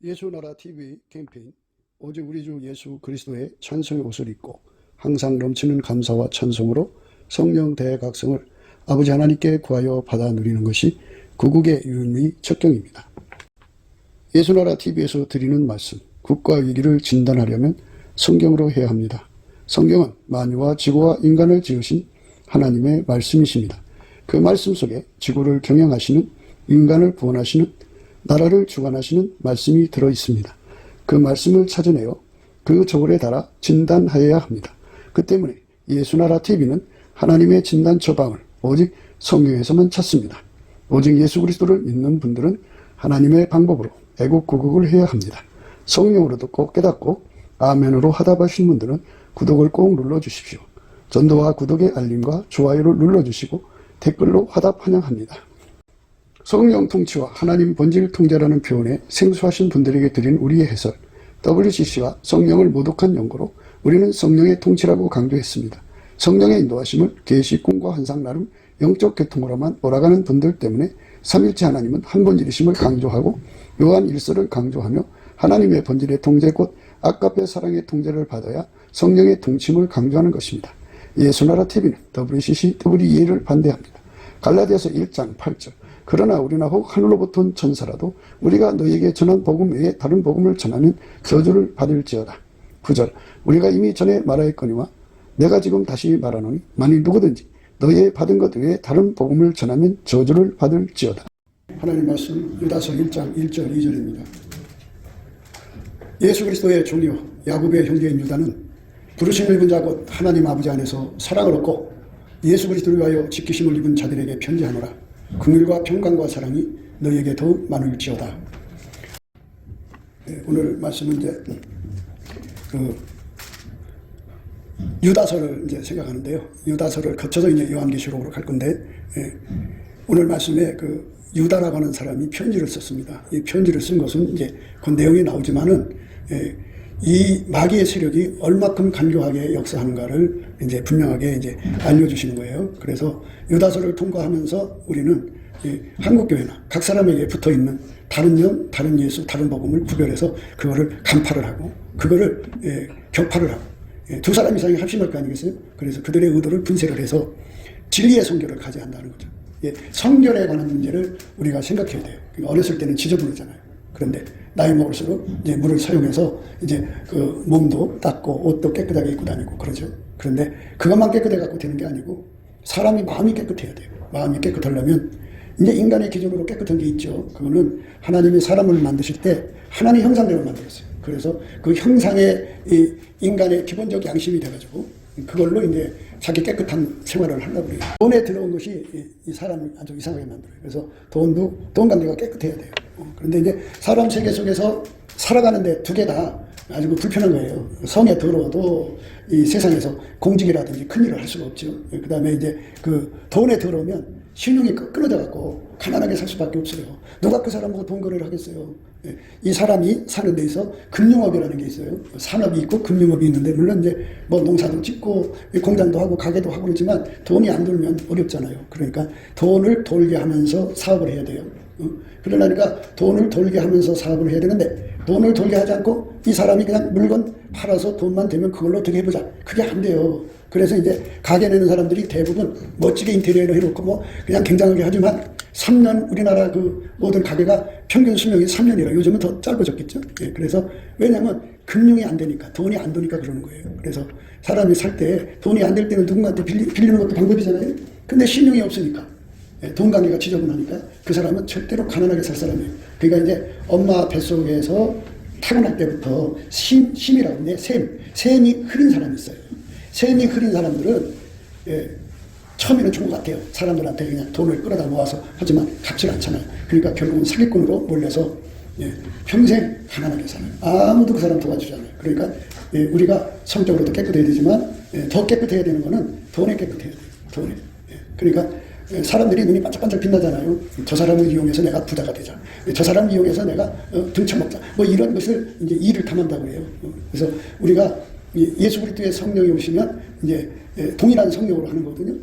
예수나라 TV 캠페인 오직 우리 주 예수 그리스도의 찬송의 옷을 입고 항상 넘치는 감사와 찬송으로 성령 대각성을 아버지 하나님께 구하여 받아 누리는 것이 구국의 유일무이 척경입니다. 예수나라 TV에서 드리는 말씀, 국가 위기를 진단하려면 성경으로 해야 합니다. 성경은 만유와 지구와 인간을 지으신 하나님의 말씀이십니다. 그 말씀 속에 지구를 경영하시는, 인간을 구원하시는, 나라를 주관하시는 말씀이 들어있습니다. 그 말씀을 찾아내어 그 저울에 달아 진단하여야 합니다. 그 때문에 예수나라 TV는 하나님의 진단 처방을 오직 성경에서만 찾습니다. 오직 예수 그리스도를 믿는 분들은 하나님의 방법으로 애국구국을 해야 합니다. 성령으로 듣고 깨닫고 아멘으로 화답하신 분들은 구독을 꼭 눌러주십시오. 전도와 구독의 알림과 좋아요를 눌러주시고 댓글로 화답 환영합니다. 성령 통치와 하나님 본질 통제라는 표현에 생소하신 분들에게 드린 우리의 해설, WCC가 성령을 모독한 연고로 우리는 성령의 통치라고 강조했습니다. 성령의 인도하심을 계시, 꿈과 환상 나름 영적 계통으로만 몰아가는 분들 때문에 삼일체 하나님은 한 본질이심을 강조하고 요한 1서를 강조하며 하나님의 본질의 통제 곧 아까페 사랑의 통제를 받아야 성령의 통치임을 강조하는 것입니다. 예수나라 TV는 WCC, WEA를 반대합니다. 갈라디아서 1장 8절 그러나 우리나 혹 하늘로부터 온 천사라도 우리가 너희에게 전한 복음 외에 다른 복음을 전하면 저주를 받을지어다. 9절 우리가 이미 전에 말하였거니와 내가 지금 다시 말하노니 만일 누구든지 너희의 받은 것 외에 다른 복음을 전하면 저주를 받을지어다. 하나님 말씀 유다서 1장 1절 2절입니다. 예수 그리스도의 종이요 야곱의 형제인 유다는 부르심을 입은 자 곧 하나님 아버지 안에서 사랑을 얻고 예수 그리스도를 위하여 지키심을 입은 자들에게 편지하노라. 긍휼과 평강과 사랑이 너희에게 더욱 많을지어다. 오늘 말씀은 이제 유다서를 이제 생각하는데요. 유다서를 거쳐서 이제 요한계시록으로 갈 건데, 오늘 말씀에 유다라고 하는 사람이 편지를 썼습니다. 이 편지를 쓴 것은 이제 그 내용이 나오지만은, 이 마귀의 세력이 얼마큼 간교하게 역사하는가를 이제 분명하게 이제 알려주시는 거예요. 그래서 유다서를 통과하면서 우리는 한국교회나 각 사람에게 붙어 있는 다른 영, 다른 예수, 다른 복음을 구별해서 그거를 간파를 하고 그거를 격파를 하고 두 사람 이상이 합심할 거 아니겠어요? 그래서 그들의 의도를 분쇄를 해서 진리의 성결을 가져야 한다는 거죠. 성결에 관한 문제를 우리가 생각해야 돼요. 어렸을 때는 지저분하잖아요. 그런데 나이 먹을수록 이제 물을 사용해서 이제 그 몸도 닦고 옷도 깨끗하게 입고 다니고 그러죠. 그런데 그것만 깨끗해 갖고 되는 게 아니고 사람이 마음이 깨끗해야 돼요. 마음이 깨끗하려면 이제 인간의 기준으로 깨끗한 게 있죠. 그거는 하나님이 사람을 만드실 때 하나님 형상대로 만들었어요. 그래서 그 형상의 이 인간의 기본적 양심이 돼가지고 그걸로 이제 자기 깨끗한 생활을 하려고 그래요. 돈에 들어온 것이 이 사람을 아주 이상하게 만들어요. 그래서 돈 관계가 깨끗해야 돼요. 그런데 이제 사람 세계 속에서 살아가는데 두 개 다 아주 불편한 거예요. 성에 더러워도 이 세상에서 공직이라든지 큰 일을 할 수가 없죠. 그 다음에 이제 그 돈에 들어오면 신용이 끊어져 갖고 가난하게 살 수밖에 없어요. 누가 그 사람하고 돈 거래를 하겠어요. 이 사람이 사는 데 있어 금융업이라는 게 있어요. 산업이 있고 금융업이 있는데 물론 이제 뭐 농사도 짓고 공장도 하고 가게도 하고 그러지만 돈이 안 돌면 어렵잖아요. 그러니까 돈을 돌게 하면서 사업을 해야 돼요. 그러려니까 돈을 돌게 하면서 사업을 해야 되는데 돈을 돌게 하지 않고 이 사람이 그냥 물건 팔아서 돈만 되면 그걸로 어떻게 해보자. 그게 안 돼요. 그래서 이제 가게 내는 사람들이 대부분 멋지게 인테리어를 해놓고 뭐 그냥 굉장하게 하지만 3년 우리나라 그 모든 가게가 평균 수명이 3년이라 요즘은 더 짧아졌겠죠. 그래서 왜냐하면 금융이 안 되니까 돈이 안 도니까 그러는 거예요. 그래서 사람이 살 때 돈이 안 될 때는 누군가한테 빌리는 것도 방법이잖아요. 근데 신용이 없으니까 돈 관계가 지저분하니까 그 사람은 절대로 가난하게 살 사람이에요. 그러니까 이제 엄마 뱃속에서 타고날 때부터 심이라고 하는데 샘이 흐린 사람이 있어요. 샘이 흐린 사람들은 처음에는 좋은 것 같아요. 사람들한테 그냥 돈을 끌어다 모아서 하지만 갚질 않잖아요. 그러니까 결국은 사기꾼으로 몰려서 평생 가난하게 살아요. 아무도 그 사람 도와주지 않아요. 그러니까 우리가 성적으로도 깨끗해야 되지만 더 깨끗해야 되는 거는 돈에 깨끗해야 돼요. 돈에. 그러니까 사람들이 눈이 반짝반짝 빛나잖아요. 저 사람을 이용해서 내가 부자가 되자. 저 사람을 이용해서 내가 등쳐먹자. 뭐 이런 것을 이제 일을 탐한다고 해요. 그래서 우리가 예수 그리스도의 성령이 오시면 이제 동일한 성령으로 하는 거거든요.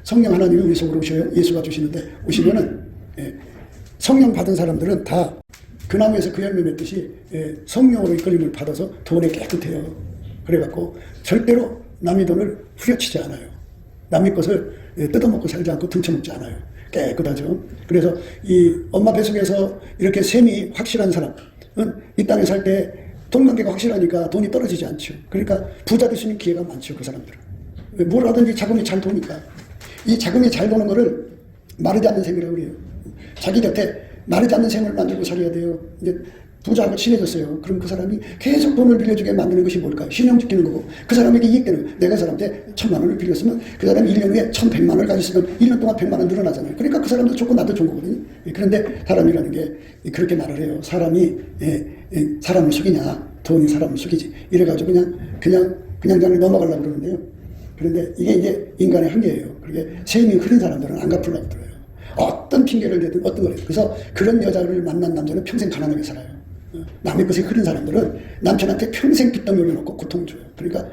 성령 하나님이 우리 속으로 오셔요. 예수가 주시는데 오시면은 성령 받은 사람들은 다 그 나무에서 그 열매 맺듯이 성령으로 이끌림을 받아서 돈에 깨끗해요. 그래갖고 절대로 남의 돈을 후려치지 않아요. 남의 것을 뜯어먹고 살지 않고 등쳐먹지 않아요. 깨끗하죠. 그래서 이 엄마 뱃속에서 이렇게 셈이 확실한 사람은 이 땅에 살 때 돈 관계가 확실하니까 돈이 떨어지지 않죠. 그러니까 부자 될 수 있는 기회가 많죠. 그 사람들은. 뭘 하든지 자금이 잘 도니까. 이 자금이 잘 도는 거를 마르지 않는 셈이라고 그래요. 자기 곁에 마르지 않는 셈을 만들고 살아야 돼요. 이제 부자하고 친해졌어요. 그럼 그 사람이 계속 돈을 빌려주게 만드는 것이 뭘까요? 신용 지키는 거고, 그 사람에게 이익되는 거예요. 내가 사람한테 1,000만 원을 빌렸으면 그 사람이 1년 후에 1,100만 원을 가졌으면 1년 동안 100만 원 늘어나잖아요. 그러니까 그 사람도 좋고 나도 좋은 거거든요. 그런데 사람이라는 게 그렇게 말을 해요. 사람이 사람을 속이냐, 돈이 사람을 속이지. 이래가지고 그냥 넘어가려고 그러는데요. 그런데 이게 이제 인간의 한계예요. 그게 셈이 흐린 사람들은 안 갚으려고 들어요. 어떤 핑계를 대든 어떤 거래요. 그래서 그런 여자를 만난 남자는 평생 가난하게 살아요. 남의 것이 흐린 사람들은 남편한테 평생 빚덩이 올려놓고 고통을 줘요. 그러니까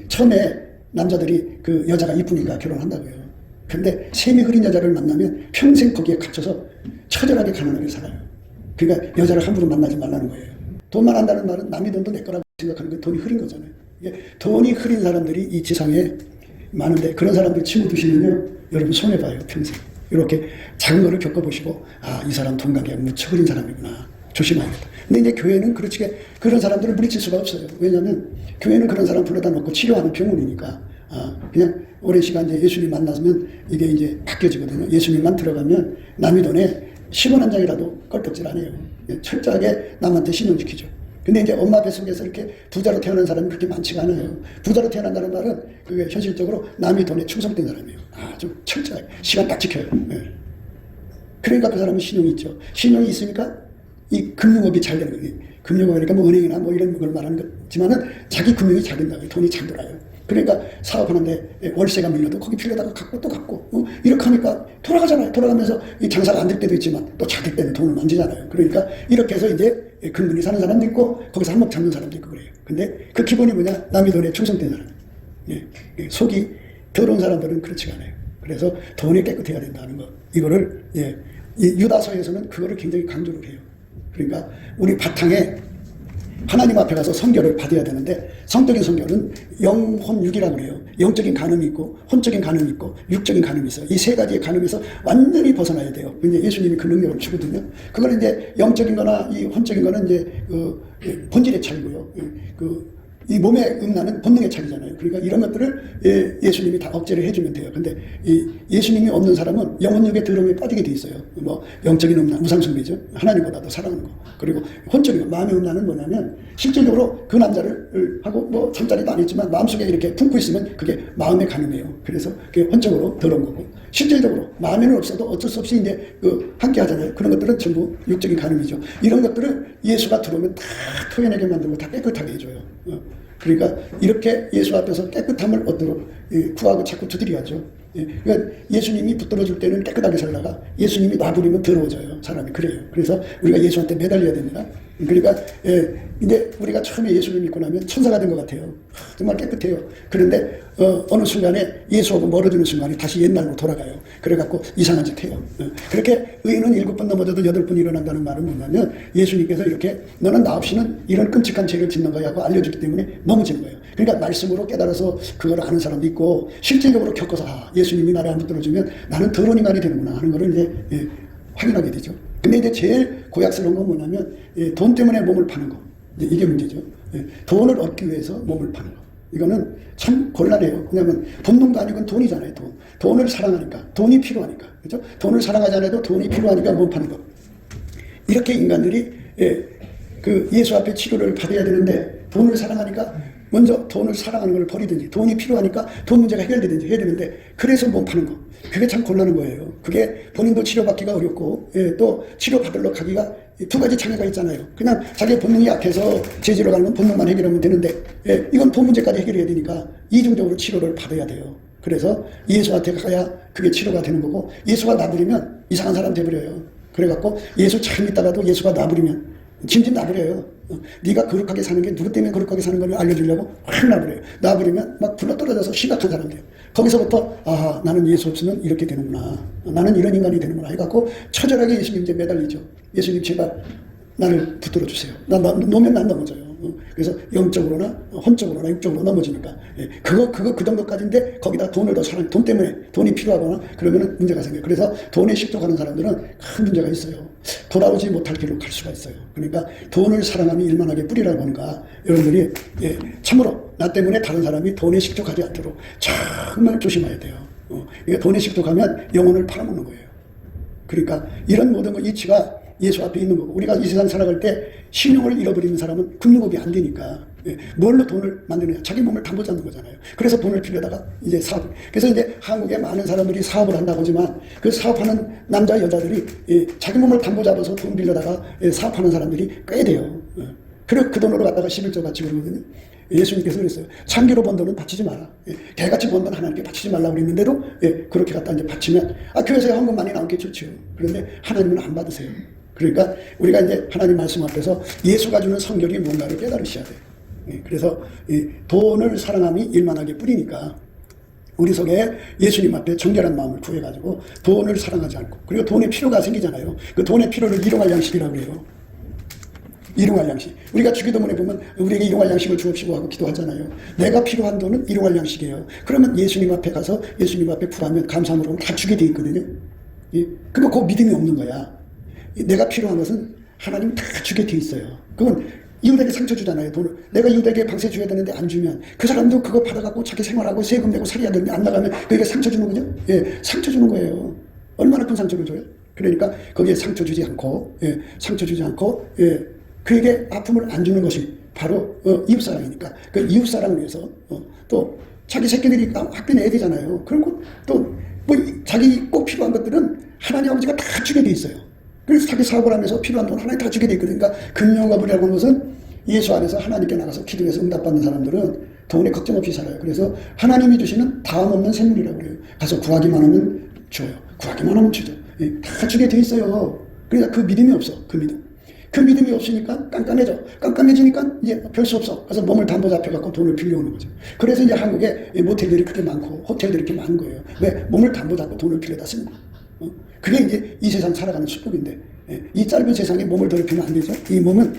처음에 남자들이 그 여자가 이쁘니까 결혼한다고요. 그런데 셈이 흐린 여자를 만나면 평생 거기에 갇혀서 처절하게 가난하게 살아요. 그러니까 여자를 함부로 만나지 말라는 거예요. 돈만 한다는 말은 남의 돈도 내 거라고 생각하는 게 돈이 흐린 거잖아요. 이게 돈이 흐린 사람들이 이 지상에 많은데 그런 사람들 친구 두시면요, 여러분 손해봐요. 평생. 이렇게 작은 거를 겪어보시고, 아, 이 사람 돈 관계가 무척 흐린 사람이구나. 조심해야겠다. 근데 이제 교회는 그런 사람들을 물리칠 수가 없어요. 왜냐하면 교회는 그런 사람 불러다 놓고 치료하는 병원이니까. 그냥 오랜 시간 이제 예수님 만나면 이게 이제 바뀌어지거든요. 예수님만 들어가면 남의 돈에 10원 한 장이라도 껄떡질 안 해요. 철저하게 남한테 신용지키죠. 근데 이제 엄마 뱃속에서 이렇게 부자로 태어난 사람이 그렇게 많지가 않아요. 부자로 태어난다는 말은 그게 현실적으로 남의 돈에 충성된 사람이에요. 좀 철저하게. 시간 딱 지켜요. 그러니까 그 사람은 신용이 있죠. 신용이 있으니까 이 금융업이 잘 되는 거예요. 금융업이니까 뭐 은행이나 뭐 이런 걸 말하는 거지만은 자기 금융이 잘 된다고요. 돈이 잘 돌아요. 그러니까 사업하는데 월세가 밀려도 거기 빌려다가 갚고 또 갚고 이렇게 하니까 돌아가잖아요. 돌아가면서 이 장사가 안 될 때도 있지만 또 잘 될 때는 돈을 만지잖아요. 그러니까 이렇게 해서 이제 근근히 사는 사람도 있고 거기서 한몫 잡는 사람도 있고 그래요. 근데 그 기본이 뭐냐? 남의 돈에 충성된 사람. 속이 더러운 사람들은 그렇지가 않아요. 그래서 돈이 깨끗해야 된다는 거. 이거를 이 유다서에서는 그거를 굉장히 강조를 해요. 그러니까 우리 바탕에 하나님 앞에 가서 선교를 받아야 되는데 성적인 선교는 영혼육이라고 그래요. 영적인 간음이 있고 혼적인 간음이 있고 육적인 간음이 있어요. 이 세 가지의 간음에서 완전히 벗어나야 돼요. 이제 예수님이 그 능력을 주거든요. 그거는 이제 영적인 거나 이 혼적인 거는 이제 본질의 차이고요. 이 몸의 음란은 본능의 차이잖아요. 그러니까 이런 것들을 예수님이 다 억제를 해주면 돼요. 근데 이 예수님이 없는 사람은 영혼육의 더러움에 빠지게 돼 있어요. 뭐 영적인 음란, 우상숭배죠. 하나님보다도 사랑하는 거. 그리고 혼적인 마음의 음란은 뭐냐면 실질적으로 그 남자를 하고 뭐 잠자리도 안 했지만 마음속에 이렇게 품고 있으면 그게 마음의 간음이에요. 그래서 그게 혼적으로 더러운 거고 실질적으로 마음에는 없어도 어쩔 수 없이 이제 함께 하잖아요. 그런 것들은 전부 육적인 간음이죠. 이런 것들을 예수가 들어오면 다 토해내게 만들고 다 깨끗하게 해줘요. 그러니까 이렇게 예수 앞에서 깨끗함을 얻도록 구하고 자꾸 두드려야죠. 그러니까 예수님이 붙들어 줄 때는 깨끗하게 살다가 예수님이 놔버리면 더러워져요. 사람이 그래요. 그래서 우리가 예수한테 매달려야 됩니다. 그러니까 이제 우리가 처음에 예수를 믿고 나면 천사가 된 것 같아요. 정말 깨끗해요. 그런데 어느 순간에 예수하고 멀어지는 순간에 다시 옛날로 돌아가요. 그래갖고 이상한 짓 해요. 그렇게 의인은 7번 넘어져도 8번 일어난다는 말은 뭐냐면 예수님께서 이렇게 너는 나 없이는 이런 끔찍한 죄를 짓는 거야 하고 알려주기 때문에 넘어지는 거예요. 그러니까 말씀으로 깨달아서 그걸 아는 사람도 있고 실질적으로 겪어서 예수님이 나를 안 붙들어주면 나는 더러운 인간이 되는구나 하는 거를 이제 확인하게 되죠. 근데 이제 제일 고약스러운 건 뭐냐면 돈 때문에 몸을 파는 거. 이게 문제죠. 돈을 얻기 위해서 몸을 파는 거. 이거는 참 곤란해요. 왜냐하면 본능도 아니고 돈이잖아요. 돈을 사랑하니까. 돈이 필요하니까. 그렇죠? 돈을 사랑하지 않아도 돈이 필요하니까 몸 파는 거. 이렇게 인간들이 그 예수 앞에 치료를 받아야 되는데 돈을 사랑하니까 먼저 돈을 사랑하는 걸 버리든지 돈이 필요하니까 돈 문제가 해결되든지 해야 되는데 그래서 몸 파는 거. 그게 참 곤란한 거예요. 그게 본인도 치료받기가 어렵고 또 치료받으러 가기가 두 가지 장애가 있잖아요. 그냥 자기 본능이 약해서 제지로 가면 본능만 해결하면 되는데 이건 돈 문제까지 해결해야 되니까 이중적으로 치료를 받아야 돼요. 그래서 예수한테 가야 그게 치료가 되는 거고 예수가 놔버리면 이상한 사람 돼버려요. 그래갖고 예수 참 있다가도 예수가 놔버리면 진진 놔버려요. 네가 거룩하게 사는 게 누구 때문에 거룩하게 사는 걸 알려주려고 확 놔버려요. 놔버리면 막 굴러떨어져서 심각한 사람 돼요. 거기서부터 아하 나는 예수 없으면 이렇게 되는구나. 나는 이런 인간이 되는구나 해갖고 처절하게 예수님 이제 매달리죠. 예수님 제발 나를 붙들어 주세요. 놓으면 난 넘어져요. 그래서 영적으로나 혼적으로나 육적으로 넘어지니까. 그 정도까지인데 거기다 돈을 더 돈 때문에 돈이 필요하거나 그러면 문제가 생겨요. 그래서 돈에 식족하는 사람들은 큰 문제가 있어요. 돌아오지 못할 길로 갈 수가 있어요. 그러니까 돈을 사랑하면 일만하게 뿌리라고 하는가. 여러분들이 참으로 나 때문에 다른 사람이 돈에 식족하지 않도록 정말 조심해야 돼요. 돈에 식족하면 영혼을 팔아먹는 거예요. 그러니까 이런 모든 이치가 예수 앞에 있는 거고, 우리가 이 세상 살아갈 때 신용을 잃어버리는 사람은 금융업이 안 되니까 뭘로 돈을 만드느냐, 자기 몸을 담보 잡는 거잖아요. 그래서 돈을 빌려다가 이제 사업, 그래서 이제 한국에 많은 사람들이 사업을 한다고 하지만 그 사업하는 남자 여자들이 자기 몸을 담보 잡아서 돈 빌려다가 사업하는 사람들이 꽤 돼요. 그리고 그 돈으로 갖다가 11조 바치고 그러거든요. 예수님께서 그랬어요. 참기로 번 돈은 바치지 마라. 개같이 번 돈 하나님께 바치지 말라고 그랬는데도 그렇게 갖다 이제 바치면 교회에서 헌금 많이 나온 게 좋죠. 그런데 하나님은 안 받으세요. 그러니까 우리가 이제 하나님 말씀 앞에서 예수가 주는 성결이 뭔가를 깨달으셔야 돼요. 그래서 돈을 사랑함이 일만하게 뿌리니까 우리 속에 예수님 앞에 정결한 마음을 구해가지고 돈을 사랑하지 않고, 그리고 돈의 필요가 생기잖아요. 그 돈의 필요를 일용할 양식이라고 해요. 일용할 양식. 우리가 주기도문에 보면 우리에게 일용할 양식을 주옵시고 하고 기도하잖아요. 내가 필요한 돈은 일용할 양식이에요. 그러면 예수님 앞에 가서 예수님 앞에 구하면 감사함으로 다 주게 돼 있거든요. 그거 그 믿음이 없는 거야. 내가 필요한 것은 하나님 다 주게 돼 있어요. 그건 이웃에게 상처 주잖아요. 돈을. 내가 이웃에게 방세 줘야 되는데 안 주면 그 사람도 그거 받아갖고 자기 생활하고 세금 내고 살아야 되는데 안 나가면 그게 상처 주는 거죠. 상처 주는 거예요. 얼마나 큰 상처를 줘요. 그러니까 거기에 상처 주지 않고 그에게 아픔을 안 주는 것이 바로 이웃사랑이니까 그 이웃사랑을 위해서 또 자기 새끼들이 학교 내야 되잖아요. 그리고 또 뭐 자기 꼭 필요한 것들은 하나님 아버지가 다 주게 돼 있어요. 그래서 자기 사업을 하면서 필요한 돈 하나님 다 주게 돼 있거든요. 그러니까 금융업이라고 하는 것은 예수 안에서 하나님께 나가서 기도해서 응답받는 사람들은 돈에 걱정 없이 살아요. 그래서 하나님이 주시는 다음 없는 샘물이라고 그래요. 가서 구하기만 하면 줘요. 구하기만 하면 주죠. 다 주게 돼 있어요. 그러니까 그 믿음이 없어. 그 믿음이 없으니까 깜깜해져. 깜깜해지니까 이제 별 수 없어. 그래서 몸을 담보 잡혀갖고 돈을 빌려오는 거죠. 그래서 이제 한국에 모텔들이 그렇게 많고 호텔들이 이렇게 많은 거예요. 왜? 몸을 담보 잡고 돈을 빌려다 쓰는 거예요. 그게 이제 이 세상 살아가는 수법인데, 이 짧은 세상에 몸을 더럽히면 안 되죠. 이 몸은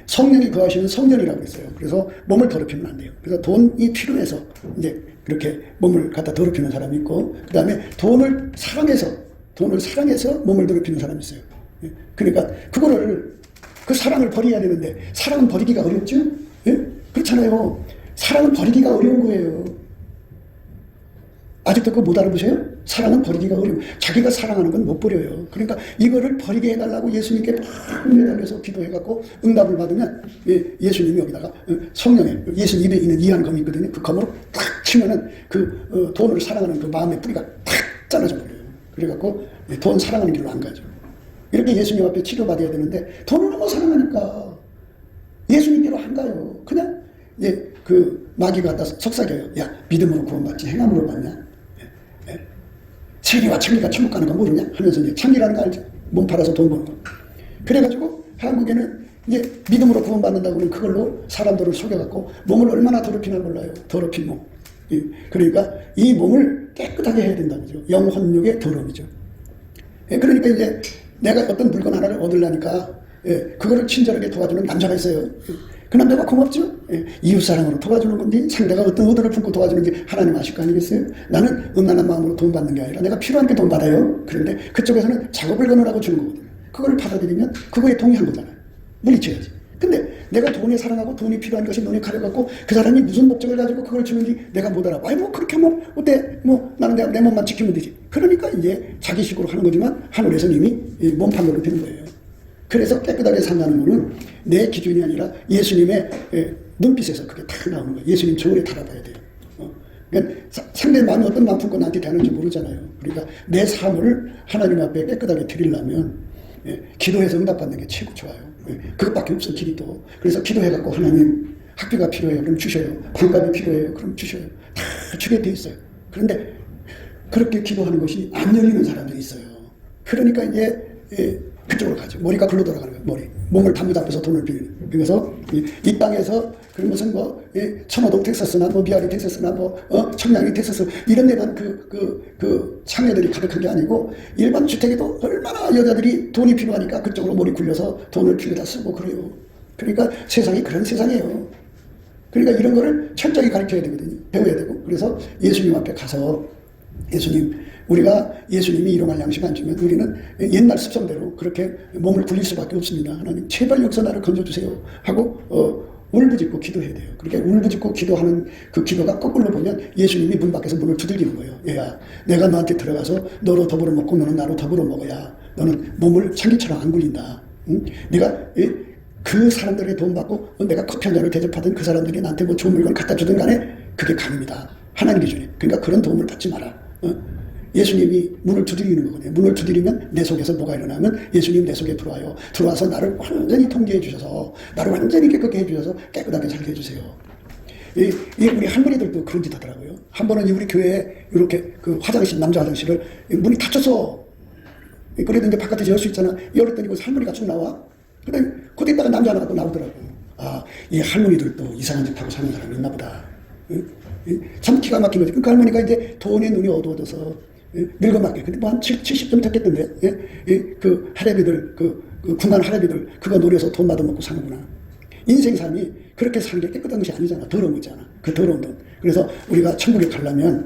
성령이 거하시는 성전이라고 했어요. 그래서 몸을 더럽히면 안 돼요. 그래서 돈이 필요해서 이제 그렇게 몸을 갖다 더럽히는 사람이 있고, 그 다음에 돈을 사랑해서 몸을 더럽히는 사람이 있어요. 그러니까 그 사랑을 버려야 되는데 사랑은 버리기가 어렵죠? 그렇잖아요. 사랑은 버리기가 어려운 거예요. 아직도 그거 못 알아보세요? 사랑은 버리기가 어려워. 자기가 사랑하는 건 못 버려요. 그러니까 이거를 버리게 해달라고 예수님께 막 매달려서 기도해갖고 응답을 받으면 예수님이 여기다가 성령에 예수님 입에 있는 이한검이 있거든요. 그 검으로 탁 치면은 돈을 사랑하는 그 마음의 뿌리가 탁 잘라져 버려요. 그래갖고 돈 사랑하는 길로 안 가죠. 이렇게 예수님 앞에 치료받아야 되는데 돈을 너무 사랑하니까 예수님께로 안 가요. 그냥 이제 그 마귀가 갖다 속삭여요. 야, 믿음으로 구원받지 행함으로 받냐? 세리와 천리가 천국 가는 거 모르냐? 하면서 이제 천리라는 거 알죠? 몸 팔아서 돈 버는 거. 그래가지고 한국에는 이제 믿음으로 구원받는다고 하면 그걸로 사람들을 속여갖고 몸을 얼마나 더럽히나 몰라요. 더럽힌 몸. 그러니까 이 몸을 깨끗하게 해야 된다는 거죠. 영혼육의 더러움이죠. 그러니까 이제 내가 어떤 물건 하나를 얻으려니까 그거를 친절하게 도와주는 남자가 있어요. 그 남자가 고맙죠? 이웃사랑으로 도와주는 건데 상대가 어떤 의도를 품고 도와주는지 하나님 아실 거 아니겠어요? 나는 음란한 마음으로 돈 받는 게 아니라 내가 필요한 게 돈 받아요. 그런데 그쪽에서는 작업을 거느라고 주는 거거든요. 그걸 받아들이면 그거에 동의한 거잖아요. 물리쳐야지. 근데 내가 돈에 사랑하고 돈이 필요한 것이 눈에 가려갖고 그 사람이 무슨 목적을 가지고 그걸 주는지 내가 못 알아. 아이 뭐 그렇게 하면 어때? 뭐 나는 내 몸만 지키면 되지. 그러니까 이제 자기식으로 하는 거지만 하늘에서는 이미 몸판으로 되는 거예요. 그래서 깨끗하게 산다는 거는 내 기준이 아니라 예수님의 눈빛에서 그게 다 나오는 거예요. 예수님 저울에 달아봐야 돼요. 그러니까 상대 마음이 어떤 마음 품고 나한테 대하는지 모르잖아요. 그러니까 내 삶을 하나님 앞에 깨끗하게 드리려면 기도해서 응답받는 게 최고 좋아요. 그것밖에 없어 길이 또. 그래서 기도해갖고 하나님 학비가 필요해요. 그럼 주셔요. 방값이 필요해요. 그럼 주셔요. 다 주게 돼 있어요. 그런데 그렇게 기도하는 것이 안 열리는 사람들이 있어요. 그러니까 이제 그쪽으로 가죠. 머리가 글로 돌아가는 거예요. 머리. 몸을 담보잡혀서 돈을 빌리는. 그래서 이 땅에서 그 무슨 뭐 천호동 텍사스나 뭐 미아리 텍사스나 뭐 청량리 텍사스 이런 데만 그 창녀들이 가득한 게 아니고 일반 주택에도 얼마나 여자들이 돈이 필요하니까 그쪽으로 머리 굴려서 돈을 빌려다 쓰고 그래요. 그러니까 세상이 그런 세상이에요. 그러니까 이런 거를 철저히 가르쳐야 되거든요. 배워야 되고. 그래서 예수님 앞에 가서 예수님, 우리가 예수님이 일용할 양식 안 주면 우리는 옛날 습성대로 그렇게 몸을 굴릴 수밖에 없습니다. 하나님 제발 여기서 나를 건져주세요 하고 울부짖고 기도해야 돼요. 그렇게 울부짖고 기도하는 그 기도가 거꾸로 보면 예수님이 문 밖에서 문을 두들기는 거예요. 얘야, 내가 너한테 들어가서 너로 더불어 먹고 너는 나로 더불어 먹어야 너는 몸을 참기처럼 안 굴린다. 응? 네가 그 사람들에게 돈 받고 내가 커피 한 잔을 대접하든 그 사람들이 나한테 뭐 좋은 물건 갖다 주든 간에 그게 감입니다. 하나님 기준에. 그러니까 그런 도움을 받지 마라. 예수님이 문을 두드리는 거거든요. 문을 두드리면 내 속에서 뭐가 일어나면 예수님 내 속에 들어와요. 들어와서 나를 완전히 통제해 주셔서 나를 완전히 깨끗게 해주셔서 깨끗하게 살게 해주세요. 우리 할머니들도 그런 짓 하더라고요. 한 번은 우리 교회에 이렇게 그 화장실, 남자 화장실을 문이 닫혀서 그래도 이제 바깥에 열 수 있잖아. 열었더니 그 할머니가 쭉 나와. 근데 그때 있다가 남자 하나가 또 나오더라고. 아, 이 할머니들도 이상한 짓 하고 사는 사람이 있나 보다. 참 기가 막힌 거지. 그 할머니가 이제 돈에 눈이 어두워져서 늙어맞게. 근데 뭐 한 70점 됐겠던데. 그 할애비들, 그 군관 할애비들 그거 노려서 돈 받아먹고 사는구나. 인생 삶이 그렇게 사는 게 깨끗한 것이 아니잖아. 더러운 거잖아. 그 더러운 돈. 그래서 우리가 천국에 가려면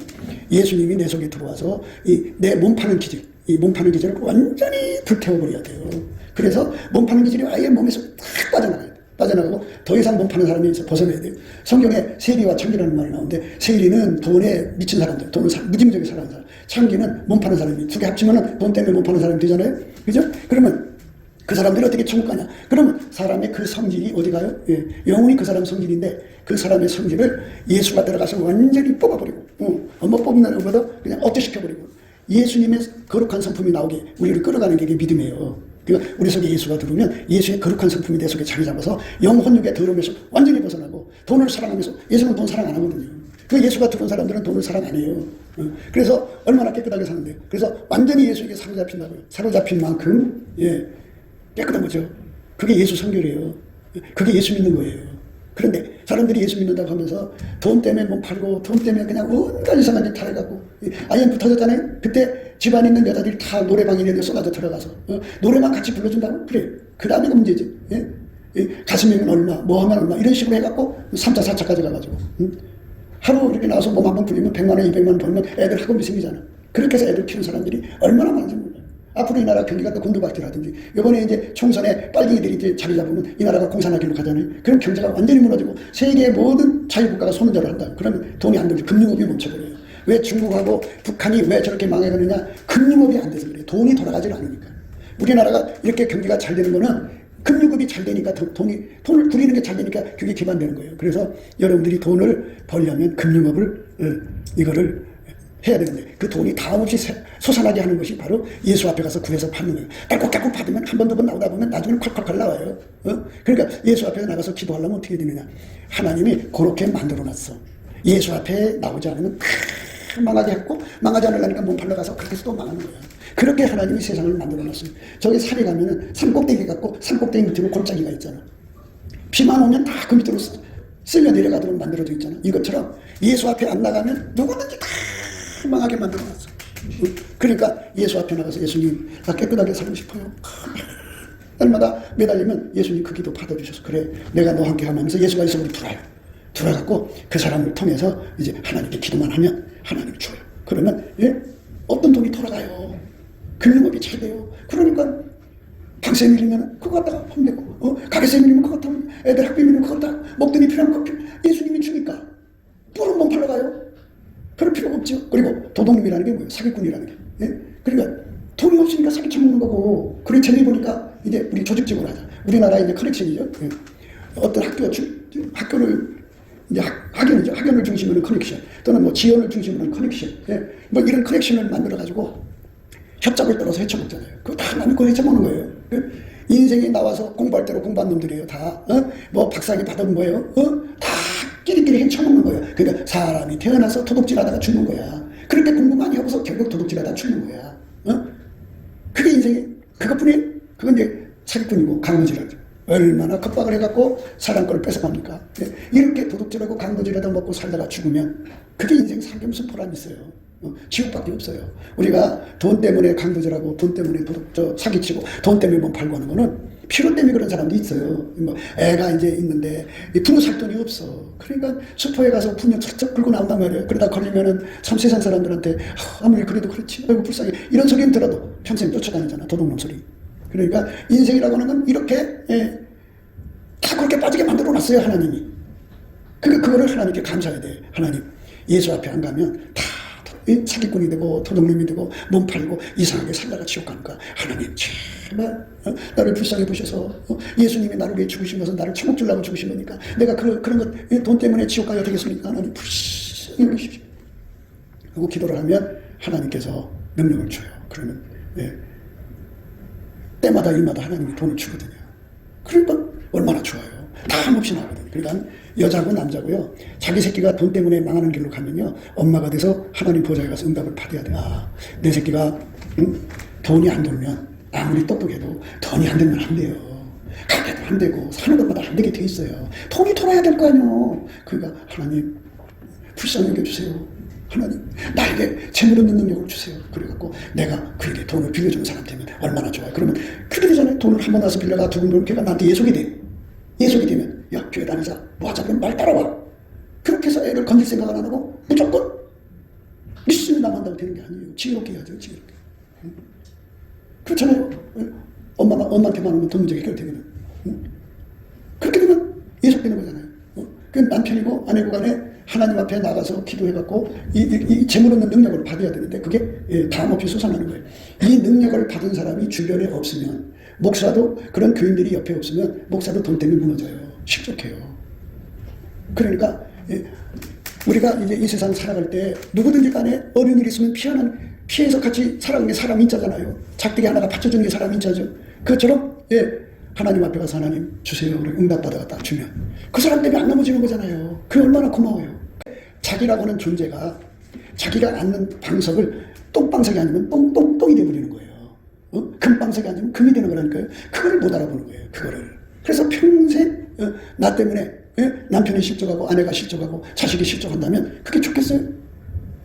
예수님이 내 속에 들어와서 내 몸 파는 기질, 이 몸 파는 기질을 완전히 불태워버려야 돼요. 그래서 몸 파는 기질이 아예 몸에서 탁 빠져나가요. 빠져나가고 더 이상 몸 파는 사람에서 벗어나야 돼요. 성경에 세리와 창기라는 말이 나오는데 세리는 돈에 미친 사람들, 돈을 무짐승하게 사는 사람, 창기는 몸 파는 사람이 두 개 합치면 돈 때문에 몸 파는 사람이 되잖아요. 그죠? 그러면 그 사람들이 어떻게 천국 가냐? 그러면 사람의 그 성질이 어디 가요? 영혼이 그 사람 성질인데 그 사람의 성질을 예수가 들어가서 완전히 뽑아버리고 뭐 뽑는다는 것보다 그냥 억제시켜버리고 예수님의 거룩한 성품이 나오게 우리를 끌어가는 게 이게 믿음이에요. 그러니까 우리 속에 예수가 들어오면 예수의 거룩한 성품이 내 속에 자리 잡아서 영혼육의 더러움에서 완전히 벗어나고 돈을 사랑하면서 예수는 돈 사랑 안 하거든요. 그 예수가 들어온 사람들은 돈을 사랑 안 해요. 그래서 얼마나 깨끗하게 사는데요. 그래서 완전히 예수에게 사로잡힌다고요. 사로잡힌 만큼 깨끗한 거죠. 그게 예수 성결이에요. 그게 예수 믿는 거예요. 그런데 사람들이 예수 믿는다고 하면서 돈 때문에 몸 팔고 돈 때문에 그냥 온갖 이상한 데 다 해갖고 IMF 터졌잖아요. 그때 집안에 있는 여자들이 다 노래방에 있는 데 쏟아져 들어가서 노래만 같이 불러준다고? 그래. 그 다음에 문제지. 가슴이면 얼마, 뭐 하면 얼마 이런 식으로 해갖고 3차 4차까지 가가지고 하루 이렇게 나와서 몸 한번 풀리면 100만 원 200만 원 벌면 애들 학원비 생기잖아. 그렇게 해서 애들 키우는 사람들이 얼마나 많은지 몰라요. 앞으로 이 나라 경기가 또 곤두박질하든지 이번에 이제 총선에 빨갱이들이 이제 자리 잡으면 이 나라가 공산화기로 가잖아요. 그럼 경제가 완전히 무너지고 세계의 모든 자유국가가 손절을 한다. 그러면 돈이 안 들지. 금융업이 멈춰버려요. 왜 중국하고 북한이 왜 저렇게 망해가느냐? 금융업이 안 돼서 그래요. 돈이 돌아가질 않으니까. 우리나라가 이렇게 경기가 잘 되는 거는 금융업이 잘 되니까 돈을 굴리는 게 잘 되니까 그게 기반되는 거예요. 그래서 여러분들이 돈을 벌려면 금융업을 이거를 해야 되는데 그 돈이 다음 없이 솟아나게 하는 것이 바로 예수 앞에 가서 구해서 받는 거예요. 깨끗깨끗 받으면 한 번 두 번 나오다 보면 나중에는 콸콸콸 나와요. 그러니까 예수 앞에 나가서 기도하려면 어떻게 되느냐. 하나님이 그렇게 만들어놨어. 예수 앞에 나오지 않으면 망하게 했고 망하지 않으려니까 몸 팔러 가서 그렇게 해서 또 망하는 거야. 그렇게 하나님이 세상을 만들어놨어요. 저기 산에 가면은 산꼭대기 같고 산꼭대기 밑으로 골짜기가 있잖아. 비만 오면 다 그 밑으로 쓸려 내려가도록 만들어져 있잖아. 이것처럼 예수 앞에 안 나가면 누구든지 다 망하게 만들어놨어. 그러니까 예수 앞에 나가서 예수님 나 깨끗하게 살고 싶어요. 날마다 매달리면 예수님 그 기도 받아주셔서 그래 내가 너와 함께 하면서 예수가 이 속으로 들어와요. 들어갖고 그 사람을 통해서 이제 하나님께 기도만 하면 하나님이 줘요. 그러면 어떤 돈이 돌아가요. 금융업이 잘 돼요. 그러니까 방세 밀리면 그거 갖다가 혼내고 가게세 밀리면 그거 갖다가 애들 학비 밀리면 그거 갖다가 먹더니 필요하면 그거 예수님이 주니까 뿌른 몸 팔러 가요. 그럴 필요가 없죠. 그리고 도둑놈이라는 게 뭐예요? 사기꾼이라는 게. 그러니까 돈이 없으니까 사기 쳐먹는 거고. 그런 재미 보니까 이제 우리 조직적으로 하자. 우리나라에 이제 커넥션이죠. 어떤 학교를 이제 학연이죠. 학연을 중심으로 커넥션 또는 뭐 지연을 중심으로 커넥션. 뭐 이런 커넥션을 만들어가지고 협잡을 떨어서 헤쳐먹잖아요. 그거 다 남의 거 헤쳐먹는 거예요. 인생이 나와서 공부할 대로 공부한 놈들이에요. 다. 뭐 박사학위 받은 거예요. 다 끼리끼리 헤쳐먹는 거예요. 그러니까 사람이 태어나서 도둑질하다가 죽는 거야. 그렇게 공부 많이 하고서 결국 도둑질하다 죽는 거야. 그게 인생이 그것뿐이 그건 이제 사기꾼이고 강도질하죠. 얼마나 겁박을 해갖고 사람 걸 뺏어갑니까? 예. 이렇게 도둑질하고 강도질하다 먹고 살다가 죽으면 그게 인생 살게 무슨 보람이 있어요. 지옥밖에 없어요. 우리가 돈 때문에 강도질하고 돈 때문에 사기치고 돈 때문에 몸 팔고 하는 거는 필요 때문에 그런 사람도 있어요. 뭐 애가 이제 있는데 부모 살 돈이 없어. 그러니까 슈퍼에 가서 분명 척척 긁고 나온단 말이에요. 그러다 걸리면은 참 세상 사람들한테 아무리 그래도 그렇지, 아이고 불쌍해, 이런 소리는 들어도 평생 쫓아다니잖아, 도둑놈 소리. 그러니까 인생이라고 하는 건 이렇게 다 그렇게 빠지게 만들어 놨어요, 하나님이. 그거를 하나님께 감사해야 돼. 하나님, 예수 앞에 안 가면 다 사기꾼이 되고 도둑놈이 되고 몸 팔고 이상하게 살다가 지옥 가는 거야. 하나님 제발 나를 불쌍히 보셔서 예수님이 나를 위해 죽으신 것은 나를 천국 주려고 죽으신 거니까 내가 그런 것 돈 때문에 지옥 가야 되겠습니까? 하나님 불쌍히 보십시오. 하고 기도를 하면 하나님께서 능력을 줘요. 그러면 때마다 일마다 하나님이 돈을 주거든요. 그러니까 얼마나 좋아요. 다 몫이 나거든요. 그러니까 여자고 남자고요, 자기 새끼가 돈 때문에 망하는 길로 가면요, 엄마가 돼서 하나님 보좌에 가서 응답을 받아야 돼. 내 새끼가 돈이 안 돌면 아무리 똑똑해도 돈이 안 되면 안 돼요. 가게도 안 되고 사는 것마다 안 되게 돼 있어요. 돈이 돌아야 될 거 아니에요. 그러니까 하나님 불쌍히 여겨주세요. 하나님 나에게 재물 없는 능력을 주세요. 그래갖고 내가 그에게 돈을 빌려주는 사람 되면 얼마나 좋아요. 그러면 그렇게 되잖아요. 돈을 한 번 와서 빌려가 두 번 빌려가 걔가 나한테 예속이 돼. 예속이 되면 야 교회 다니자, 뭐 하자, 그럼 말 따라와. 그렇게 해서 애를 건질 생각을 안 하고 무조건 믿음이 나간다고 되는 게 아니에요. 지혜롭게 해야죠. 지혜롭게. 그렇잖아요. 엄마한테만 오면 돈 문제가 해결되거든. 그렇게 되면 예속되는 거잖아요. 그 남편이고 아내고 간에 하나님 앞에 나가서 기도해갖고 이 재물 없는 능력을 받아야 되는데 그게 다음 없이 솟아나는 거예요. 이 능력을 받은 사람이 주변에 없으면, 목사도 그런 교인들이 옆에 없으면 목사도 돈 때문에 무너져요. 실족해요. 그러니까 우리가 이제 이 세상 살아갈 때 누구든지 간에 어려운 일이 있으면 피해서 같이 살아가는 게 사람 인자잖아요. 작대기 하나가 받쳐주는 게 사람 인자죠. 그것처럼 하나님 앞에 가서 하나님 주세요. 응답받아가 딱 주면 그 사람 때문에 안 넘어지는 거잖아요. 그게 얼마나 고마워요. 자기라고 하는 존재가 자기가 앉는 방석을 똥방석이 아니면 똥이 되어버리는 거예요. 금방석이 아니면 금이 되는 거라니까요. 그거를 못 알아보는 거예요. 그거를. 그래서 평생 나 때문에 남편이 실족하고 아내가 실족하고 자식이 실족한다면 그게 좋겠어요?